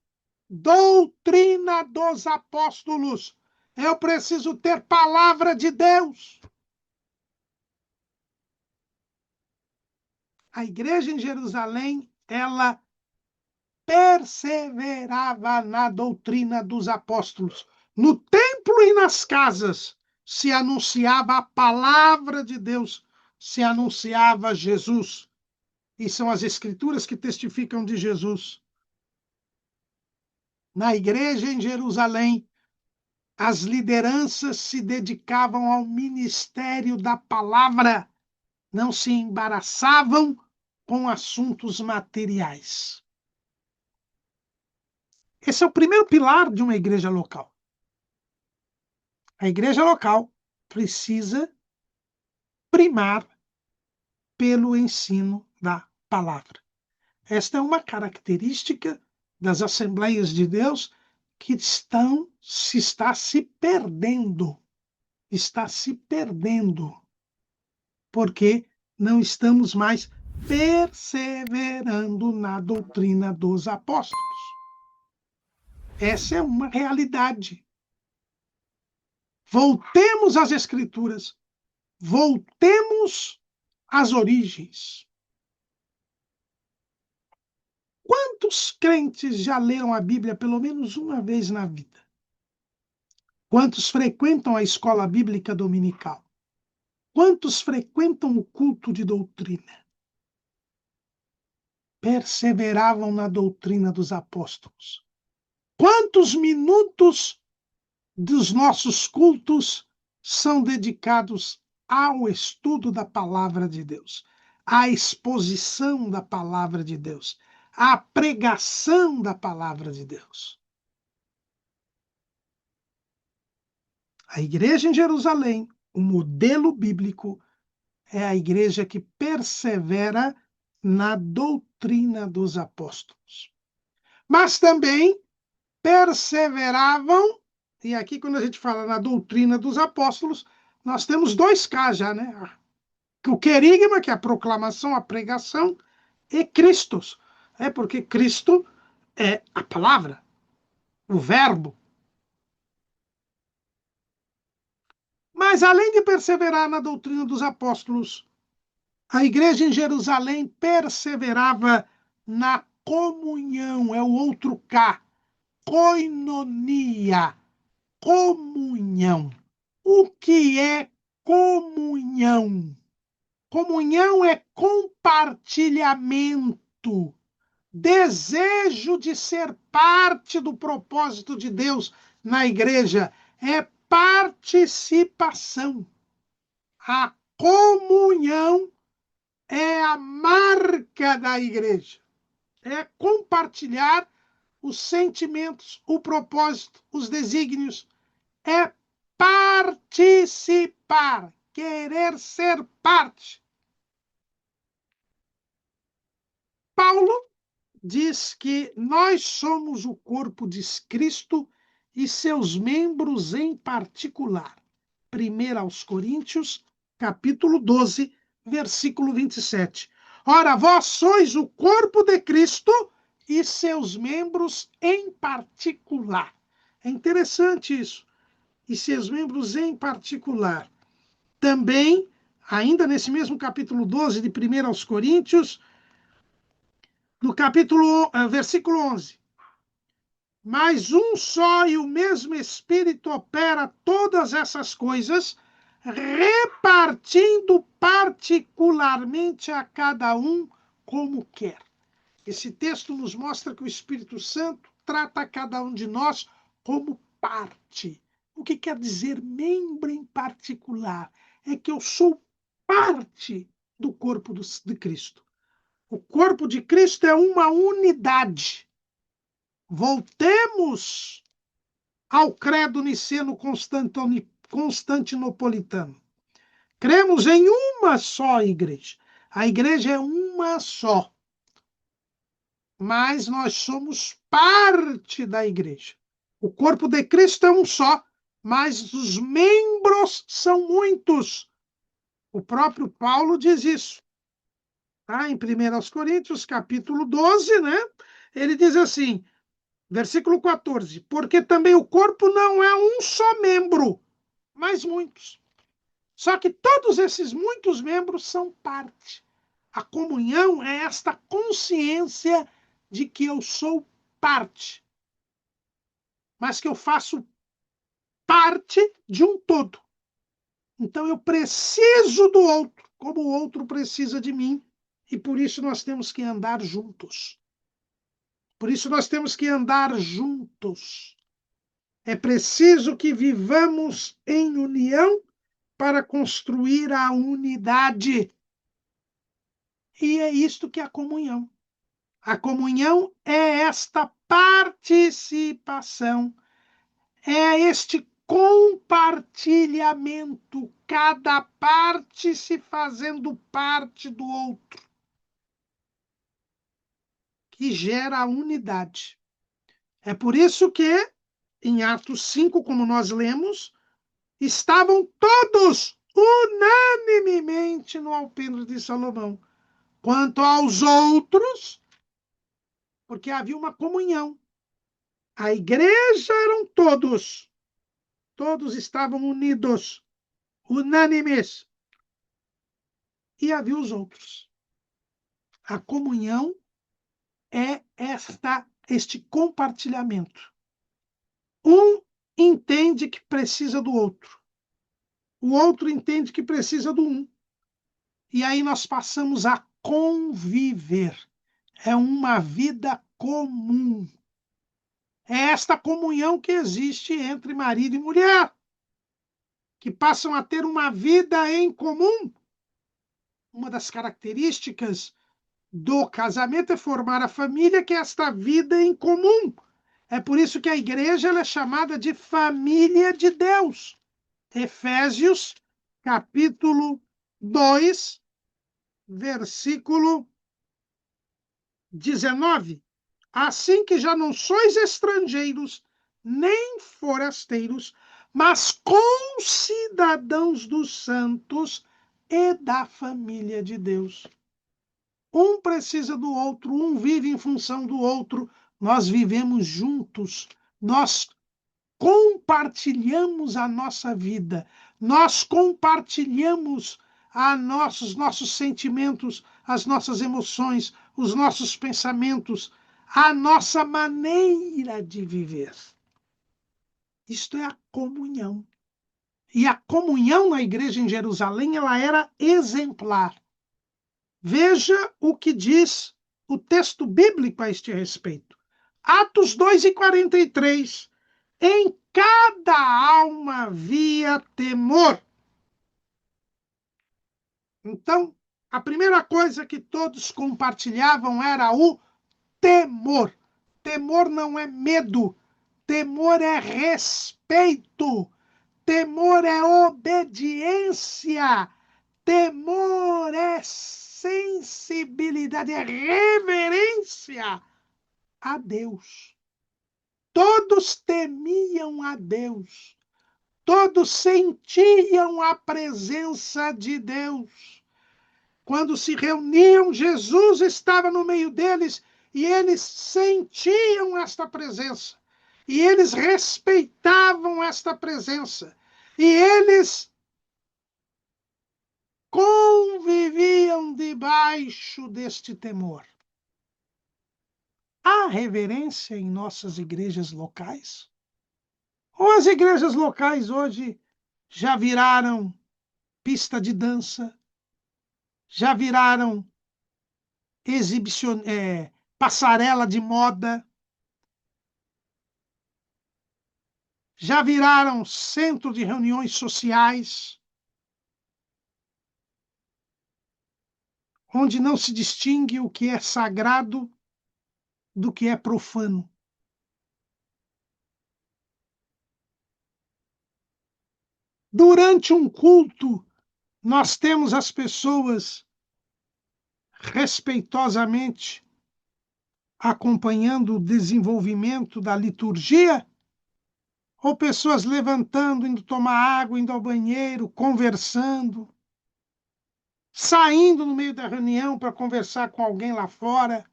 doutrina dos apóstolos. Eu preciso ter palavra de Deus. A igreja em Jerusalém, ela perseverava na doutrina dos apóstolos. No templo e nas casas se anunciava a palavra de Deus, se anunciava Jesus. E são as Escrituras que testificam de Jesus. Na igreja em Jerusalém, as lideranças se dedicavam ao ministério da palavra, não se embaraçavam com assuntos materiais. Esse é o primeiro pilar de uma igreja local. A igreja local precisa primar pelo ensino da palavra. Esta é uma característica das Assembleias de Deus que está se perdendo. Está se perdendo. Porque não estamos mais perseverando na doutrina dos apóstolos. Essa é uma realidade. Voltemos às Escrituras, voltemos às origens. Quantos crentes já leram a Bíblia pelo menos uma vez na vida? Quantos frequentam a escola bíblica dominical? Quantos frequentam o culto de doutrina? Perseveravam na doutrina dos apóstolos. Quantos minutos dos nossos cultos são dedicados ao estudo da palavra de Deus, à exposição da palavra de Deus, à pregação da palavra de Deus? A igreja em Jerusalém, o modelo bíblico, é a igreja que persevera na doutrina dos apóstolos. Mas também perseveravam, e aqui quando a gente fala na doutrina dos apóstolos, nós temos 2K já, né? O querigma, que é a proclamação, a pregação, e Cristos. É porque Cristo é a palavra, o verbo. Mas além de perseverar na doutrina dos apóstolos, a igreja em Jerusalém perseverava na comunhão, é o outro K, koinonia, comunhão. O que é comunhão? Comunhão é compartilhamento, desejo de ser parte do propósito de Deus na igreja, é participação. A comunhão é a marca da igreja. É compartilhar os sentimentos, o propósito, os desígnios. É participar, querer ser parte. Paulo diz que nós somos o corpo de Cristo e seus membros em particular. 1 aos Coríntios, capítulo 12, versículo 27. Ora, vós sois o corpo de Cristo e seus membros em particular. É interessante isso. E seus membros em particular. Também, ainda nesse mesmo capítulo 12 de 1 aos Coríntios, no versículo 11. Mas um só e o mesmo Espírito opera todas essas coisas, repartindo particularmente a cada um como quer. Esse texto nos mostra que o Espírito Santo trata cada um de nós como parte. O que quer dizer membro em particular? É que eu sou parte do corpo de Cristo. O corpo de Cristo é uma unidade. Voltemos ao credo niceno constantinopolitano. Cremos em uma só igreja. A igreja é uma só. Mas nós somos parte da igreja. O corpo de Cristo é um só, mas os membros são muitos. O próprio Paulo diz isso. Tá? Em 1 Coríntios, capítulo 12, né? Ele diz assim, versículo 14, porque também o corpo não é um só membro, mas muitos. Só que todos esses muitos membros são parte. A comunhão é esta consciência de que eu sou parte, mas que eu faço parte de um todo. Então eu preciso do outro, como o outro precisa de mim, e por isso nós temos que andar juntos. Por isso nós temos que andar juntos. É preciso que vivamos em união para construir a unidade. E é isto que é a comunhão. A comunhão é esta participação, é este compartilhamento, cada parte se fazendo parte do outro, que gera a unidade. É por isso que, em Atos 5, como nós lemos, estavam todos unanimemente no alpendre de Salomão. Quanto aos outros, porque havia uma comunhão. A igreja eram todos estavam unidos, unânimes. E havia os outros. A comunhão é este compartilhamento. Um entende que precisa do outro. O outro entende que precisa do um. E aí nós passamos a conviver. É uma vida comum. É esta comunhão que existe entre marido e mulher, que passam a ter uma vida em comum. Uma das características do casamento é formar a família, que é esta vida em comum. É por isso que a igreja ela é chamada de família de Deus. Efésios, capítulo 2, versículo 19. Assim que já não sois estrangeiros, nem forasteiros, mas concidadãos dos santos e da família de Deus. Um precisa do outro, um vive em função do outro. Nós vivemos juntos, nós compartilhamos a nossa vida, nós compartilhamos os nossos sentimentos, as nossas emoções, os nossos pensamentos, a nossa maneira de viver. Isto é a comunhão. E a comunhão na igreja em Jerusalém, ela era exemplar. Veja o que diz o texto bíblico a este respeito. Atos 2:43. Em cada alma havia temor. Então, a primeira coisa que todos compartilhavam era o temor. Temor não é medo, temor é respeito, temor é obediência, temor é sensibilidade, é reverência a Deus. Todos temiam a Deus. Todos sentiam a presença de Deus. Quando se reuniam, Jesus estava no meio deles e eles sentiam esta presença. E eles respeitavam esta presença. E eles conviviam debaixo deste temor. Há reverência em nossas igrejas locais? Ou as igrejas locais hoje já viraram pista de dança, já viraram passarela de moda, já viraram centro de reuniões sociais, onde não se distingue o que é sagrado do que é profano. Durante um culto, nós temos as pessoas respeitosamente acompanhando o desenvolvimento da liturgia, ou pessoas levantando, indo tomar água, indo ao banheiro, conversando, saindo no meio da reunião para conversar com alguém lá fora.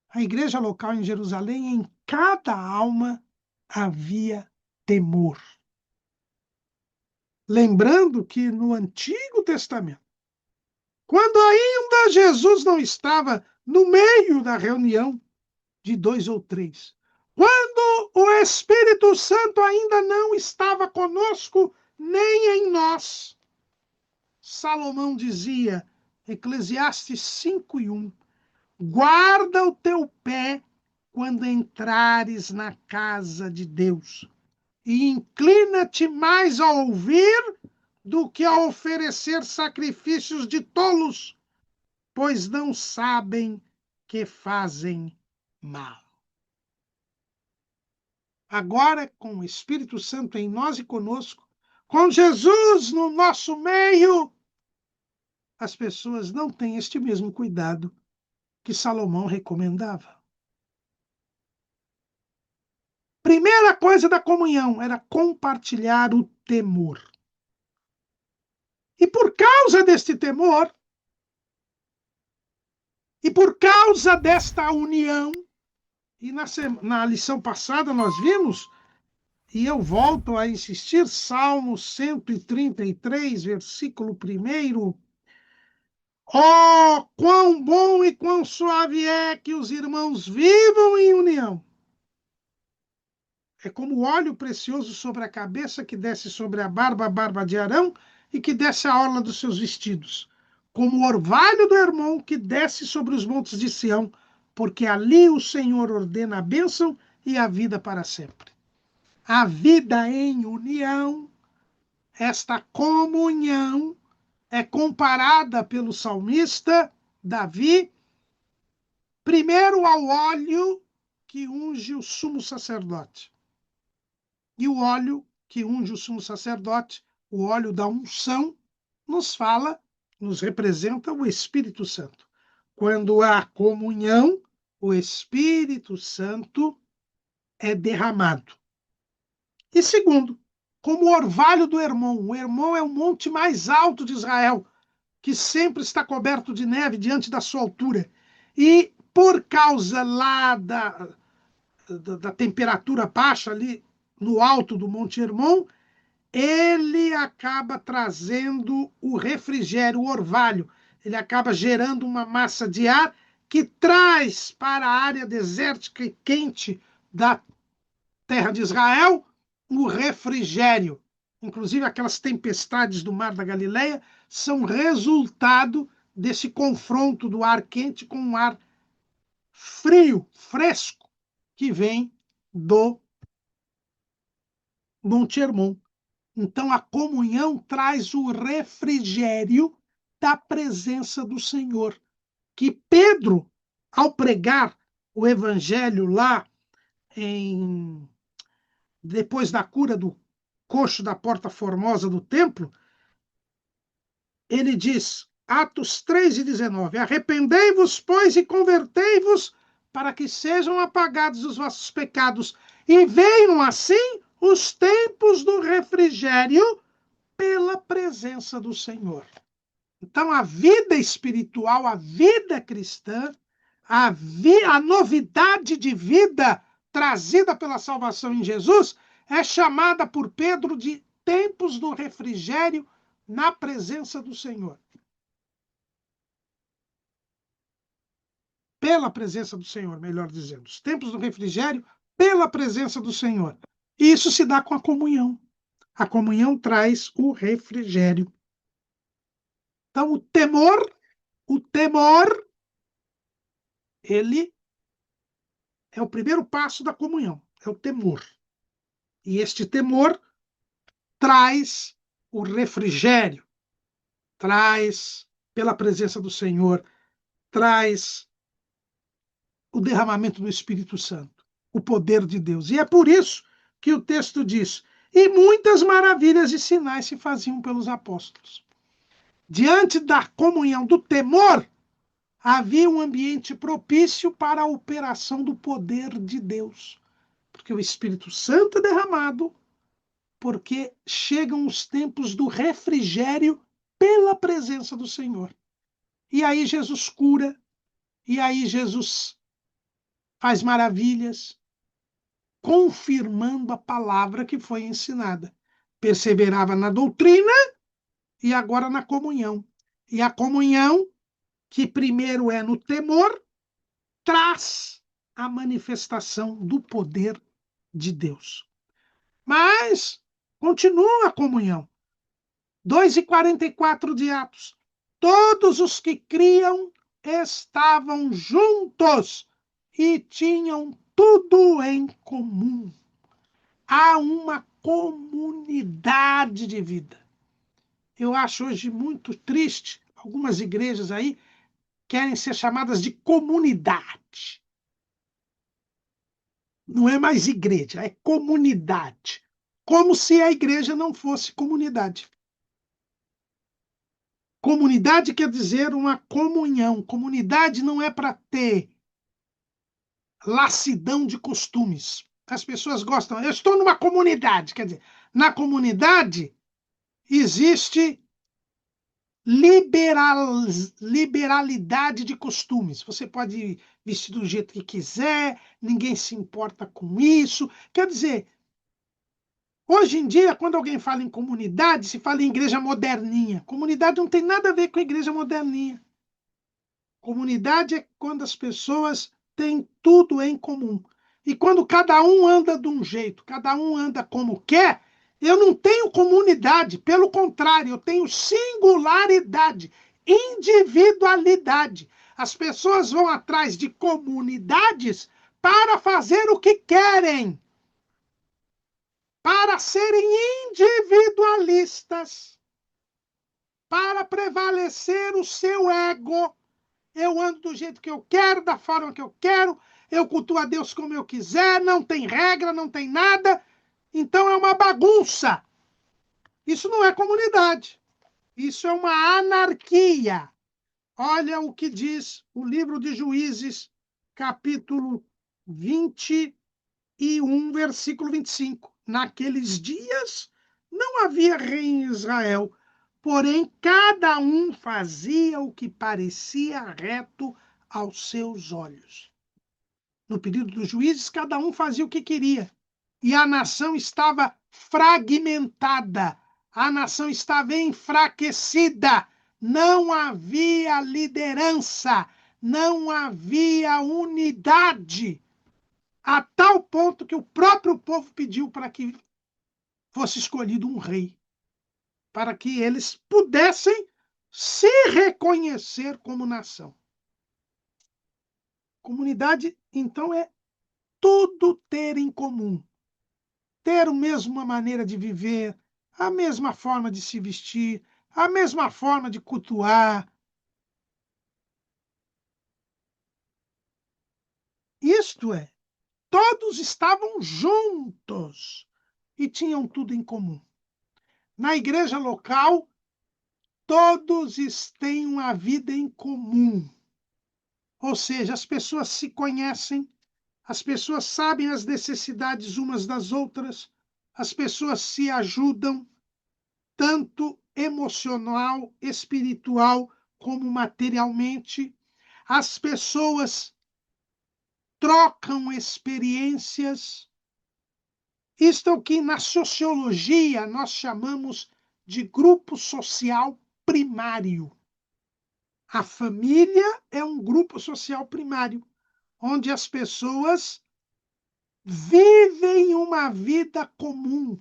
A igreja local em Jerusalém, em cada alma havia temor. Lembrando que no Antigo Testamento, quando ainda Jesus não estava no meio da reunião de 2 ou 3, quando o Espírito Santo ainda não estava conosco, nem em nós, Salomão dizia, Eclesiastes 5:1, guarda o teu pé quando entrares na casa de Deus, e inclina-te mais a ouvir do que a oferecer sacrifícios de tolos, pois não sabem que fazem mal. Agora, com o Espírito Santo em nós e conosco, com Jesus no nosso meio, as pessoas não têm este mesmo cuidado que Salomão recomendava. Primeira coisa da comunhão era compartilhar o temor. E por causa deste temor, e por causa desta união, e na lição passada nós vimos, e eu volto a insistir, Salmo 133, versículo 1. Oh, quão bom e quão suave é que os irmãos vivam em união. É como óleo precioso sobre a cabeça que desce sobre a barba de Arão, e que desce a orla dos seus vestidos. Como o orvalho do Hermon que desce sobre os montes de Sião, porque ali o Senhor ordena a bênção e a vida para sempre. A vida em união, esta comunhão, é comparada pelo salmista Davi, primeiro ao óleo que unge o sumo sacerdote. E o óleo que unge o sumo sacerdote, o óleo da unção, nos fala, nos representa o Espírito Santo. Quando há comunhão, o Espírito Santo é derramado. E segundo, como o orvalho do Hermon. O Hermon é o monte mais alto de Israel, que sempre está coberto de neve diante da sua altura. E por causa lá da temperatura baixa ali no alto do Monte Hermon, ele acaba trazendo o refrigério, o orvalho. Ele acaba gerando uma massa de ar que traz para a área desértica e quente da terra de Israel o refrigério. Inclusive, aquelas tempestades do Mar da Galileia são resultado desse confronto do ar quente com o ar frio, fresco, que vem do Monte Hermon. Então, a comunhão traz o refrigério da presença do Senhor. Que Pedro, ao pregar o evangelho lá depois da cura do coxo da porta formosa do templo, ele diz, Atos 3:19, arrependei-vos, pois, e convertei-vos, para que sejam apagados os vossos pecados, e venham assim os tempos do refrigério pela presença do Senhor. Então, a vida espiritual, a vida cristã, a novidade de vida trazida pela salvação em Jesus é chamada por Pedro de tempos do refrigério na presença do Senhor. Pela presença do Senhor, melhor dizendo. Os tempos do refrigério pela presença do Senhor. E isso se dá com a comunhão. A comunhão traz o refrigério. Então, o temor, ele é o primeiro passo da comunhão, é o temor. E este temor traz o refrigério, traz, pela presença do Senhor, traz o derramamento do Espírito Santo, o poder de Deus. E é por isso que o texto diz, e muitas maravilhas e sinais se faziam pelos apóstolos. Diante da comunhão do temor, havia um ambiente propício para a operação do poder de Deus. Porque o Espírito Santo é derramado, porque chegam os tempos do refrigério pela presença do Senhor. E aí Jesus cura, e aí Jesus faz maravilhas, confirmando a palavra que foi ensinada. Perseverava na doutrina e agora na comunhão. E a comunhão, que primeiro é no temor, traz a manifestação do poder de Deus. Mas continua a comunhão. 2:44 de Atos. Todos os que criam estavam juntos e tinham tudo em comum. Há uma comunidade de vida. Eu acho hoje muito triste, algumas igrejas aí querem ser chamadas de comunidade. Não é mais igreja, é comunidade. Como se a igreja não fosse comunidade. Comunidade quer dizer uma comunhão. Comunidade não é para ter lassidão de costumes. as pessoas gostam. Eu estou numa comunidade, quer dizer, na comunidade existe liberalidade de costumes. Você pode vestir do jeito que quiser, ninguém se importa com isso. Quer dizer, hoje em dia, quando alguém fala em comunidade, se fala em igreja moderninha. Comunidade não tem nada a ver com a igreja moderninha. Comunidade é quando as pessoas têm tudo em comum. E quando cada um anda de um jeito, cada um anda como quer, eu não tenho comunidade. Pelo contrário, eu tenho singularidade, individualidade. As pessoas vão atrás de comunidades para fazer o que querem, para serem individualistas, para prevalecer o seu ego. Eu ando do jeito que eu quero, da forma que eu quero, eu cultuo a Deus como eu quiser, não tem regra, não tem nada. Então é uma bagunça. Isso não é comunidade. Isso é uma anarquia. Olha o que diz o livro de Juízes, capítulo 21, versículo 25. Naqueles dias não havia rei em Israel, porém cada um fazia o que parecia reto aos seus olhos. No período dos juízes, cada um fazia o que queria. E a nação estava fragmentada, a nação estava enfraquecida, não havia liderança, não havia unidade, a tal ponto que o próprio povo pediu para que fosse escolhido um rei, para que eles pudessem se reconhecer como nação. Comunidade, então, é tudo ter em comum. Ter a mesma maneira de viver, a mesma forma de se vestir, a mesma forma de cultuar. Isto é, todos estavam juntos e tinham tudo em comum. Na igreja local, todos têm uma vida em comum. Ou seja, as pessoas se conhecem, as pessoas sabem as necessidades umas das outras, as pessoas se ajudam, tanto emocional, espiritual, como materialmente. As pessoas trocam experiências. Isto é o que na sociologia nós chamamos de grupo social primário. A família é um grupo social primário, onde as pessoas vivem uma vida comum,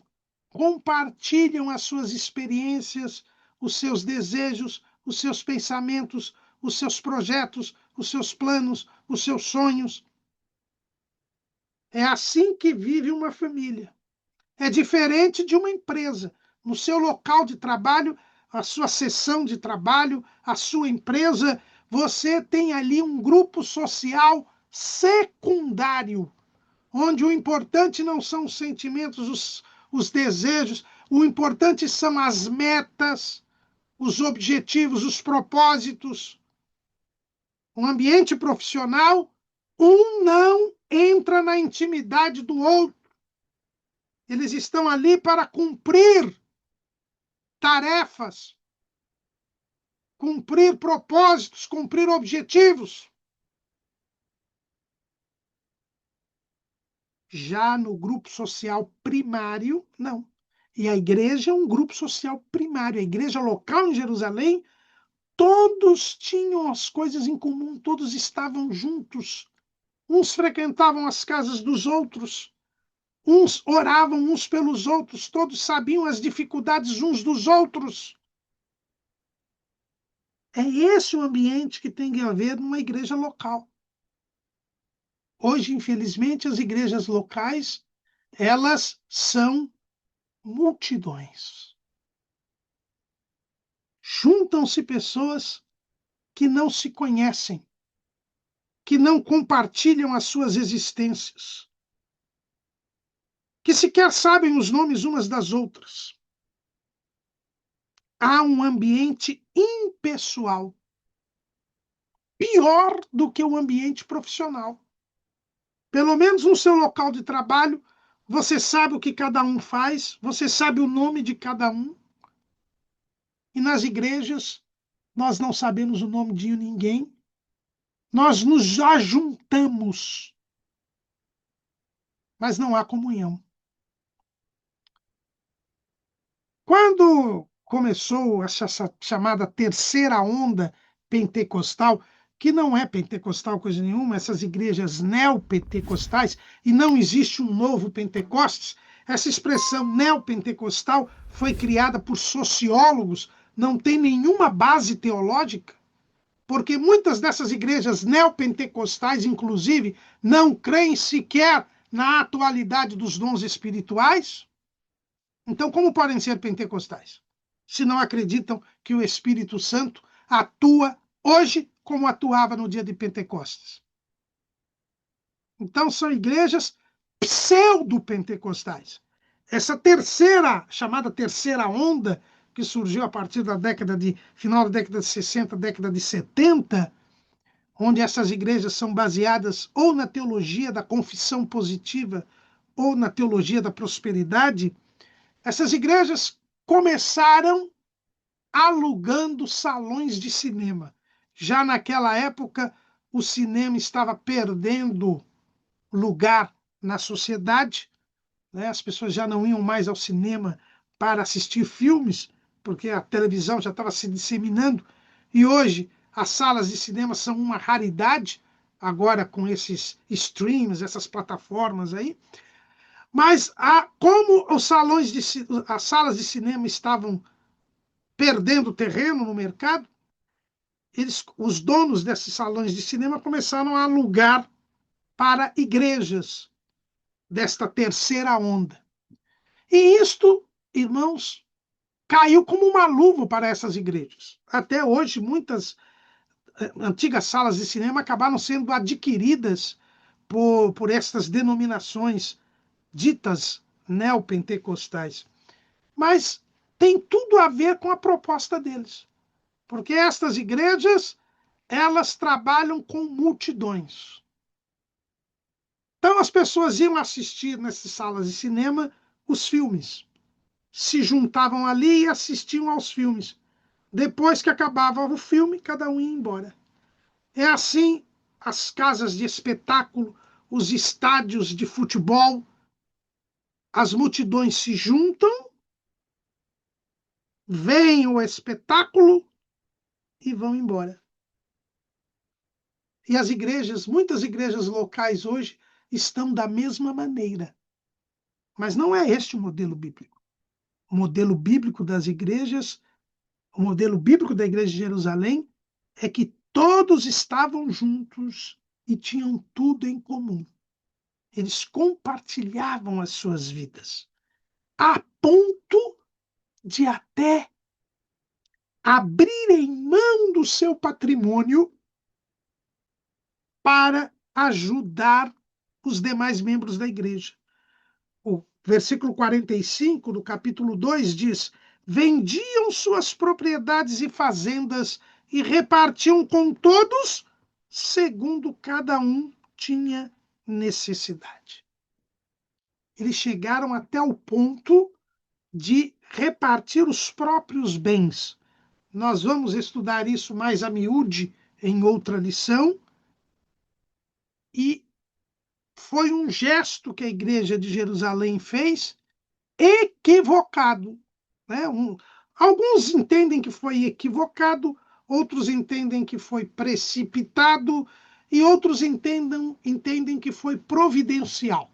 compartilham as suas experiências, os seus desejos, os seus pensamentos, os seus projetos, os seus planos, os seus sonhos. É assim que vive uma família. É diferente de uma empresa. No seu local de trabalho, a sua seção de trabalho, a sua empresa, você tem ali um grupo social secundário, onde o importante não são os sentimentos, os desejos, o importante são as metas, os objetivos, os propósitos. Um ambiente profissional, um não entra na intimidade do outro. Eles estão ali para cumprir tarefas, cumprir propósitos, cumprir objetivos. Já no grupo social primário, não. E a igreja é um grupo social primário. A igreja local em Jerusalém, todos tinham as coisas em comum, todos estavam juntos. Uns frequentavam as casas dos outros, uns oravam uns pelos outros, todos sabiam as dificuldades uns dos outros. É esse o ambiente que tem que haver numa igreja local. Hoje, infelizmente, as igrejas locais, elas são multidões. Juntam-se pessoas que não se conhecem, que não compartilham as suas existências, que sequer sabem os nomes umas das outras. Há um ambiente impessoal, pior do que o ambiente profissional. Pelo menos no seu local de trabalho, você sabe o que cada um faz, você sabe o nome de cada um. E nas igrejas, nós não sabemos o nome de ninguém. Nós nos ajuntamos, mas não há comunhão. Quando começou essa chamada terceira onda pentecostal, que não é pentecostal coisa nenhuma, essas igrejas neopentecostais, e não existe um novo Pentecostes, essa expressão neopentecostal foi criada por sociólogos, não tem nenhuma base teológica, porque muitas dessas igrejas neopentecostais, inclusive, não creem sequer na atualidade dos dons espirituais. Então, como podem ser pentecostais? Se não acreditam que o Espírito Santo atua hoje como atuava no dia de Pentecostes. Então, são igrejas pseudo-pentecostais. Essa chamada terceira onda, que surgiu a partir da final da década de 60, década de 70, onde essas igrejas são baseadas ou na teologia da confissão positiva ou na teologia da prosperidade, essas igrejas começaram alugando salões de cinema. Já naquela época, o cinema estava perdendo lugar na sociedade, né? As pessoas já não iam mais ao cinema para assistir filmes, porque a televisão já estava se disseminando, e hoje as salas de cinema são uma raridade, agora com esses streams, essas plataformas aí. Mas como as salas de cinema estavam perdendo terreno no mercado, os donos desses salões de cinema começaram a alugar para igrejas desta terceira onda. E isto, irmãos, caiu como uma luva para essas igrejas. Até hoje, muitas antigas salas de cinema acabaram sendo adquiridas por estas denominações ditas neopentecostais. Mas tem tudo a ver com a proposta deles. Porque estas igrejas, elas trabalham com multidões. Então as pessoas iam assistir nessas salas de cinema os filmes. Se juntavam ali e assistiam aos filmes. Depois que acabava o filme, cada um ia embora. É assim as casas de espetáculo, os estádios de futebol, as multidões se juntam, veem o espetáculo e vão embora. E as igrejas, muitas igrejas locais hoje, estão da mesma maneira. Mas não é este o modelo bíblico. O modelo bíblico das igrejas, o modelo bíblico da igreja de Jerusalém, é que todos estavam juntos e tinham tudo em comum. Eles compartilhavam as suas vidas, a ponto de até abrirem mão do seu patrimônio para ajudar os demais membros da igreja. O versículo 45 do capítulo 2 diz: vendiam suas propriedades e fazendas e repartiam com todos, segundo cada um tinha necessidade. Eles chegaram até o ponto de repartir os próprios bens. Nós vamos estudar isso mais a miúde em outra lição. E foi um gesto que a igreja de Jerusalém fez equivocado. Né? Alguns entendem que foi equivocado, outros entendem que foi precipitado e outros entendem que foi providencial.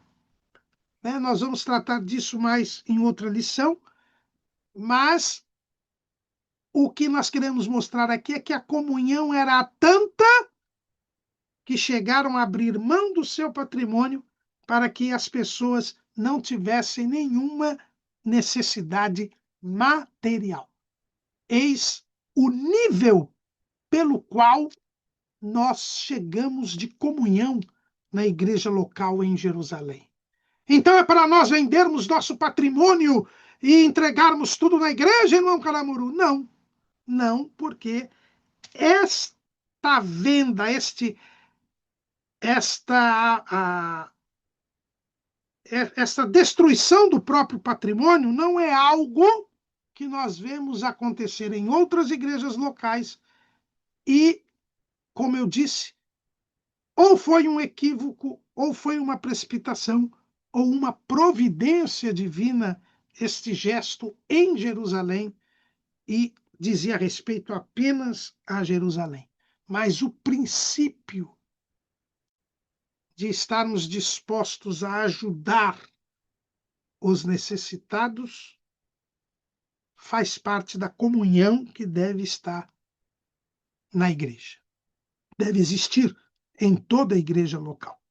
Né? Nós vamos tratar disso mais em outra lição, mas o que nós queremos mostrar aqui é que a comunhão era tanta que chegaram a abrir mão do seu patrimônio para que as pessoas não tivessem nenhuma necessidade material. Eis o nível pelo qual nós chegamos de comunhão na igreja local em Jerusalém. Então é para nós vendermos nosso patrimônio e entregarmos tudo na igreja, irmão Calamuru? Não, não, porque esta venda, esta destruição do próprio patrimônio não é algo que nós vemos acontecer em outras igrejas locais e, como eu disse, ou foi um equívoco, ou foi uma precipitação, ou uma providência divina este gesto em Jerusalém, e dizia respeito apenas a Jerusalém. Mas o princípio de estarmos dispostos a ajudar os necessitados faz parte da comunhão que deve estar na igreja. Deve existir em toda a igreja local.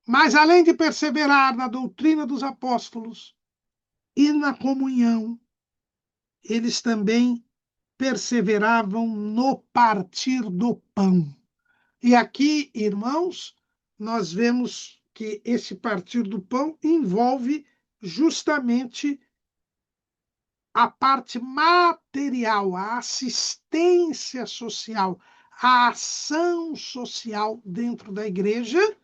Mas, além de perseverar na doutrina dos apóstolos e na comunhão, eles também perseveravam no partir do pão. E aqui, irmãos, nós vemos que esse partir do pão envolve justamente a parte material, a assistência social, a ação social dentro da igreja,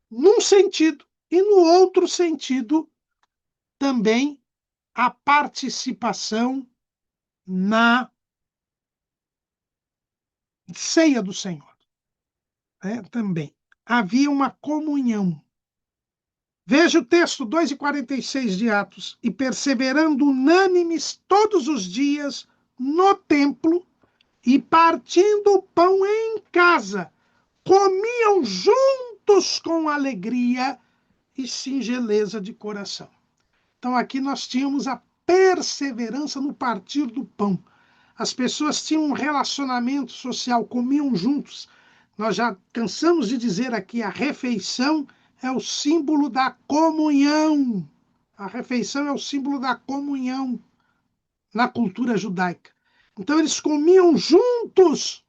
num sentido, e no outro sentido, também a participação na ceia do Senhor. Também havia uma comunhão. Veja o texto 2:46 de Atos. E perseverando unânimes todos os dias no templo e partindo o pão em casa, comiam juntos com alegria e singeleza de coração. Então aqui nós tínhamos a perseverança no partir do pão. As pessoas tinham um relacionamento social, comiam juntos. Nós já cansamos de dizer aqui, a refeição é o símbolo da comunhão. A refeição é o símbolo da comunhão na cultura judaica. Então eles comiam juntos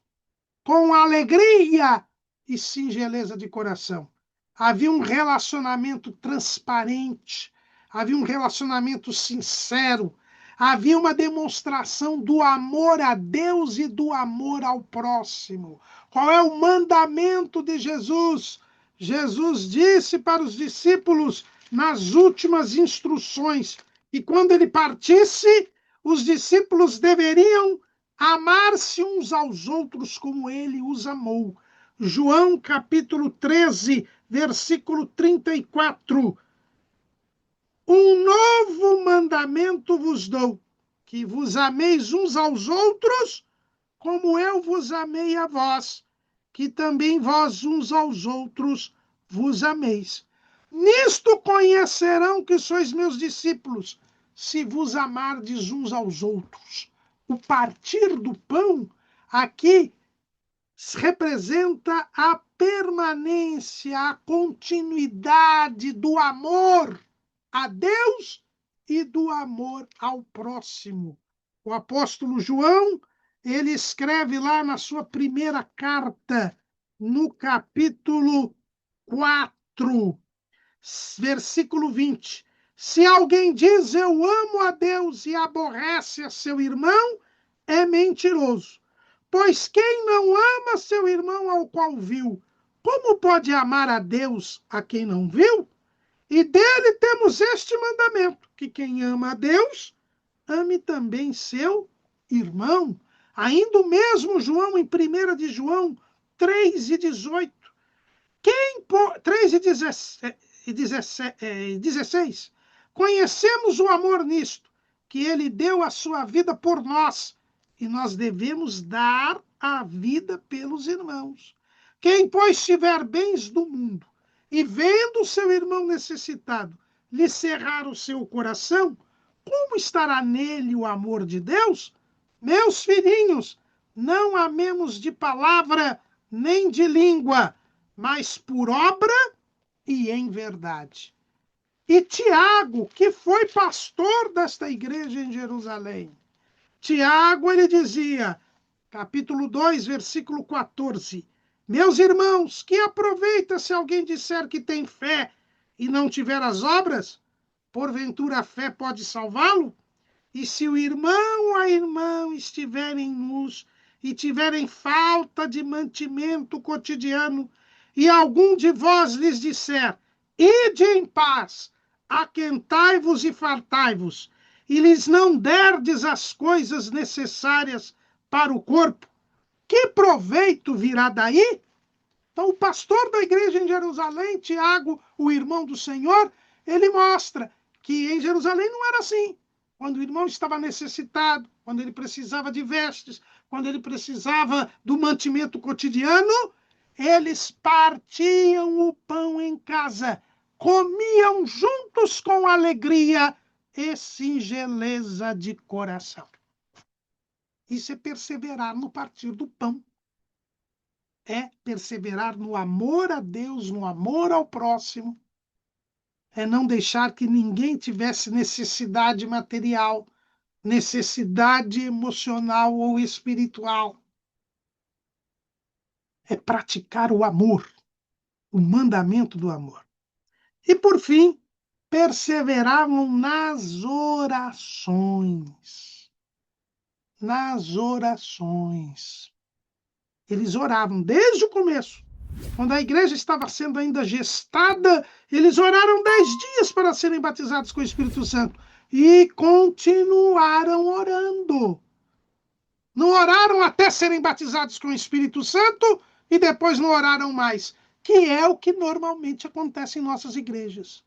com alegria e singeleza de coração. Havia um relacionamento transparente, havia um relacionamento sincero, havia uma demonstração do amor a Deus e do amor ao próximo. Qual é o mandamento de Jesus? Jesus disse para os discípulos, nas últimas instruções, que quando ele partisse, os discípulos deveriam amar-se uns aos outros como ele os amou. João capítulo 13, versículo 34. Um novo mandamento vos dou, que vos ameis uns aos outros, como eu vos amei a vós, que também vós uns aos outros vos ameis. Nisto conhecerão que sois meus discípulos, se vos amardes uns aos outros. O partir do pão aqui representa a permanência, a continuidade do amor a Deus e do amor ao próximo. O apóstolo João, ele escreve lá na sua primeira carta, no capítulo 4, versículo 20. Se alguém diz eu amo a Deus e aborrece a seu irmão, é mentiroso. Pois quem não ama seu irmão ao qual viu, como pode amar a Deus a quem não viu? E dele temos este mandamento, que quem ama a Deus, ame também seu irmão. Ainda o mesmo João, em 1 de João 3:18. 3:16. Conhecemos o amor nisto, que ele deu a sua vida por nós, e nós devemos dar a vida pelos irmãos. Quem, pois, tiver bens do mundo, e vendo seu irmão necessitado, lhe cerrar o seu coração, como estará nele o amor de Deus? Meus filhinhos, não amemos de palavra nem de língua, mas por obra e em verdade. E Tiago, que foi pastor desta igreja em Jerusalém, Tiago, ele dizia, capítulo 2, versículo 14, meus irmãos, que aproveita se alguém disser que tem fé e não tiver as obras? Porventura a fé pode salvá-lo? E se o irmão ou a irmã estiverem nus e tiverem falta de mantimento cotidiano, e algum de vós lhes disser, ide em paz, aquentai-vos e fartai-vos, e lhes não derdes as coisas necessárias para o corpo, que proveito virá daí? Então, o pastor da igreja em Jerusalém, Tiago, o irmão do Senhor, ele mostra que em Jerusalém não era assim. Quando o irmão estava necessitado, quando ele precisava de vestes, quando ele precisava do mantimento cotidiano, eles partiam o pão em casa, comiam juntos com alegria e singeleza de coração. Isso é perseverar no partir do pão. É perseverar no amor a Deus, no amor ao próximo. É não deixar que ninguém tivesse necessidade material, necessidade emocional ou espiritual. É praticar o amor, o mandamento do amor. E, por fim, perseveravam nas orações. Nas orações. Eles oravam desde o começo. Quando a igreja estava sendo ainda gestada, eles oraram 10 dias para serem batizados com o Espírito Santo. E continuaram orando. Não oraram até serem batizados com o Espírito Santo e depois não oraram mais, que é o que normalmente acontece em nossas igrejas.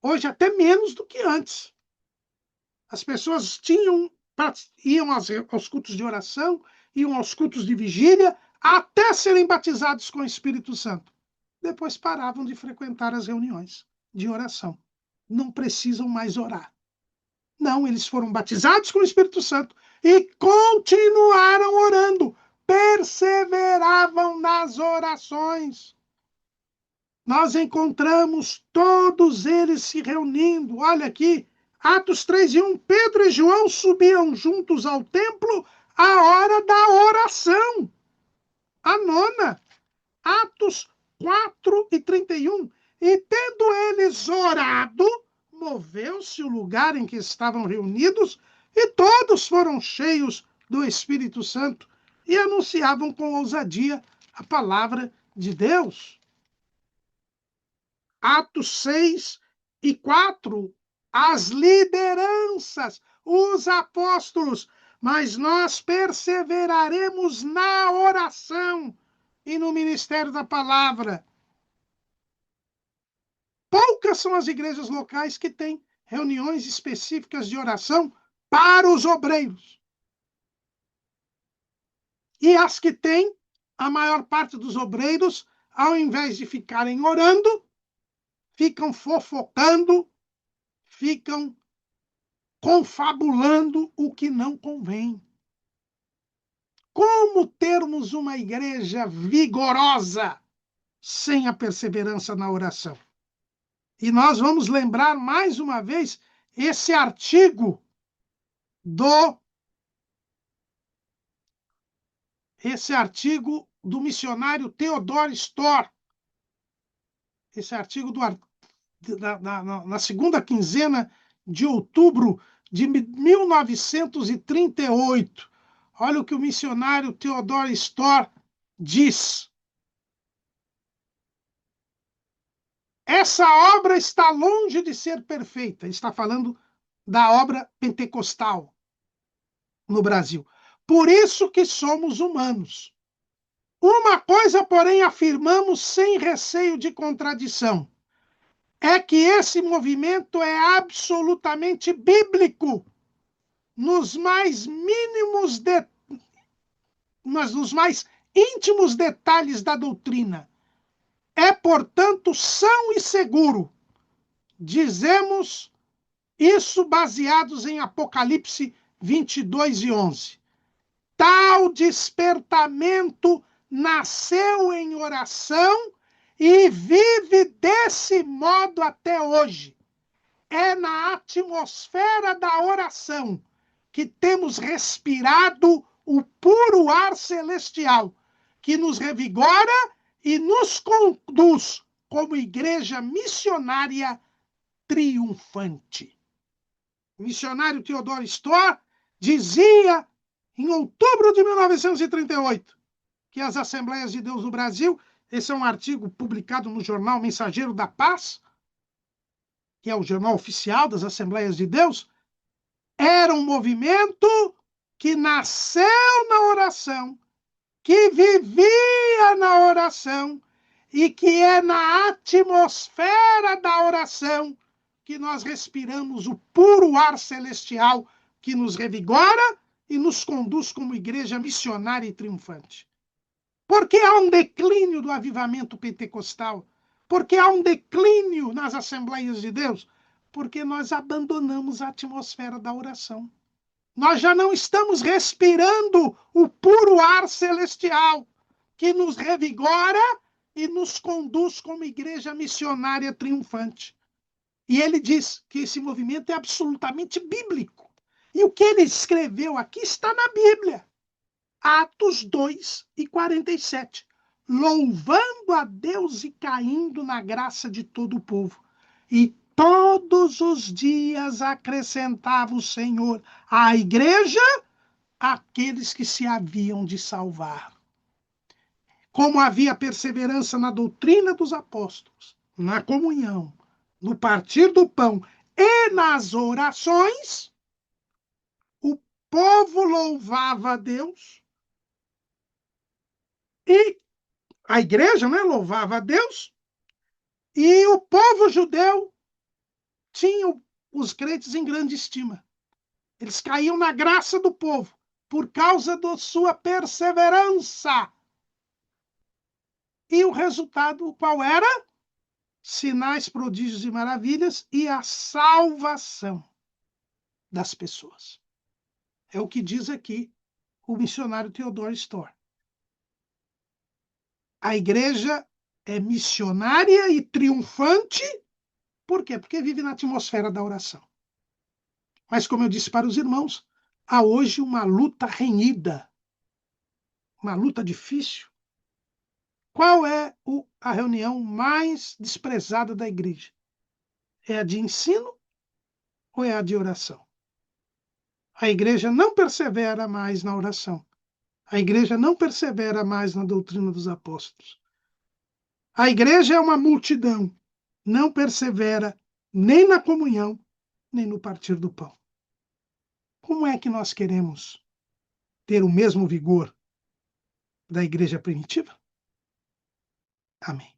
Hoje até menos do que antes. As pessoas iam aos cultos de oração, iam aos cultos de vigília, até serem batizados com o Espírito Santo. Depois paravam de frequentar as reuniões de oração. Não precisam mais orar. Não, eles foram batizados com o Espírito Santo e continuaram orando, perseveravam nas orações. Nós encontramos todos eles se reunindo. Olha aqui, Atos 3:1, Pedro e João subiam juntos ao templo à hora da oração. A nona, Atos 4:31. E tendo eles orado, moveu-se o lugar em que estavam reunidos, e todos foram cheios do Espírito Santo e anunciavam com ousadia a palavra de Deus. Atos 6:4. As lideranças, os apóstolos, mas nós perseveraremos na oração e no ministério da palavra. Poucas são as igrejas locais que têm reuniões específicas de oração para os obreiros. E as que têm, a maior parte dos obreiros, ao invés de ficarem orando, ficam fofocando, ficam confabulando o que não convém. Como termos uma igreja vigorosa sem a perseverança na oração? E nós vamos lembrar mais uma vez esse artigo do missionário Theodor Storr. Esse artigo na segunda quinzena de outubro de 1938. Olha o que o missionário Theodor Storr diz. Essa obra está longe de ser perfeita. Ele está falando da obra pentecostal no Brasil. Por isso que somos humanos. Uma coisa, porém, afirmamos sem receio de contradição. É que esse movimento é absolutamente bíblico, nos mais mínimos mas nos mais íntimos detalhes da doutrina. É, portanto, são e seguro. Dizemos isso baseados em Apocalipse 22:11. Tal despertamento nasceu em oração e vive desse modo até hoje. É na atmosfera da oração que temos respirado o puro ar celestial, que nos revigora e nos conduz como igreja missionária triunfante. O missionário Theodor Storr dizia em outubro de 1938, que as Assembleias de Deus no Brasil, esse é um artigo publicado no jornal Mensageiro da Paz, que é o jornal oficial das Assembleias de Deus, era um movimento que nasceu na oração, que vivia na oração e que é na atmosfera da oração que nós respiramos o puro ar celestial que nos revigora e nos conduz como igreja missionária e triunfante. Por que há um declínio do avivamento pentecostal? Por que há um declínio nas Assembleias de Deus? Porque nós abandonamos a atmosfera da oração. Nós já não estamos respirando o puro ar celestial que nos revigora e nos conduz como igreja missionária triunfante. E ele diz que esse movimento é absolutamente bíblico. E o que ele escreveu aqui está na Bíblia. Atos 2:47. Louvando a Deus e caindo na graça de todo o povo. E todos os dias acrescentava o Senhor à igreja aqueles que se haviam de salvar. Como havia perseverança na doutrina dos apóstolos, na comunhão, no partir do pão e nas orações, o povo louvava a Deus e a igreja, né, louvava a Deus e o povo judeu tinha os crentes em grande estima. Eles caíam na graça do povo por causa da sua perseverança. E o resultado qual era? Sinais, prodígios e maravilhas e a salvação das pessoas. É o que diz aqui o missionário Theodore Storr. A igreja é missionária e triunfante. Por quê? Porque vive na atmosfera da oração. Mas, como eu disse para os irmãos, há hoje uma luta renhida, uma luta difícil. Qual é a reunião mais desprezada da igreja? É a de ensino ou é a de oração? A igreja não persevera mais na oração. A igreja não persevera mais na doutrina dos apóstolos. A igreja é uma multidão, não persevera nem na comunhão, nem no partir do pão. Como é que nós queremos ter o mesmo vigor da igreja primitiva? Amém.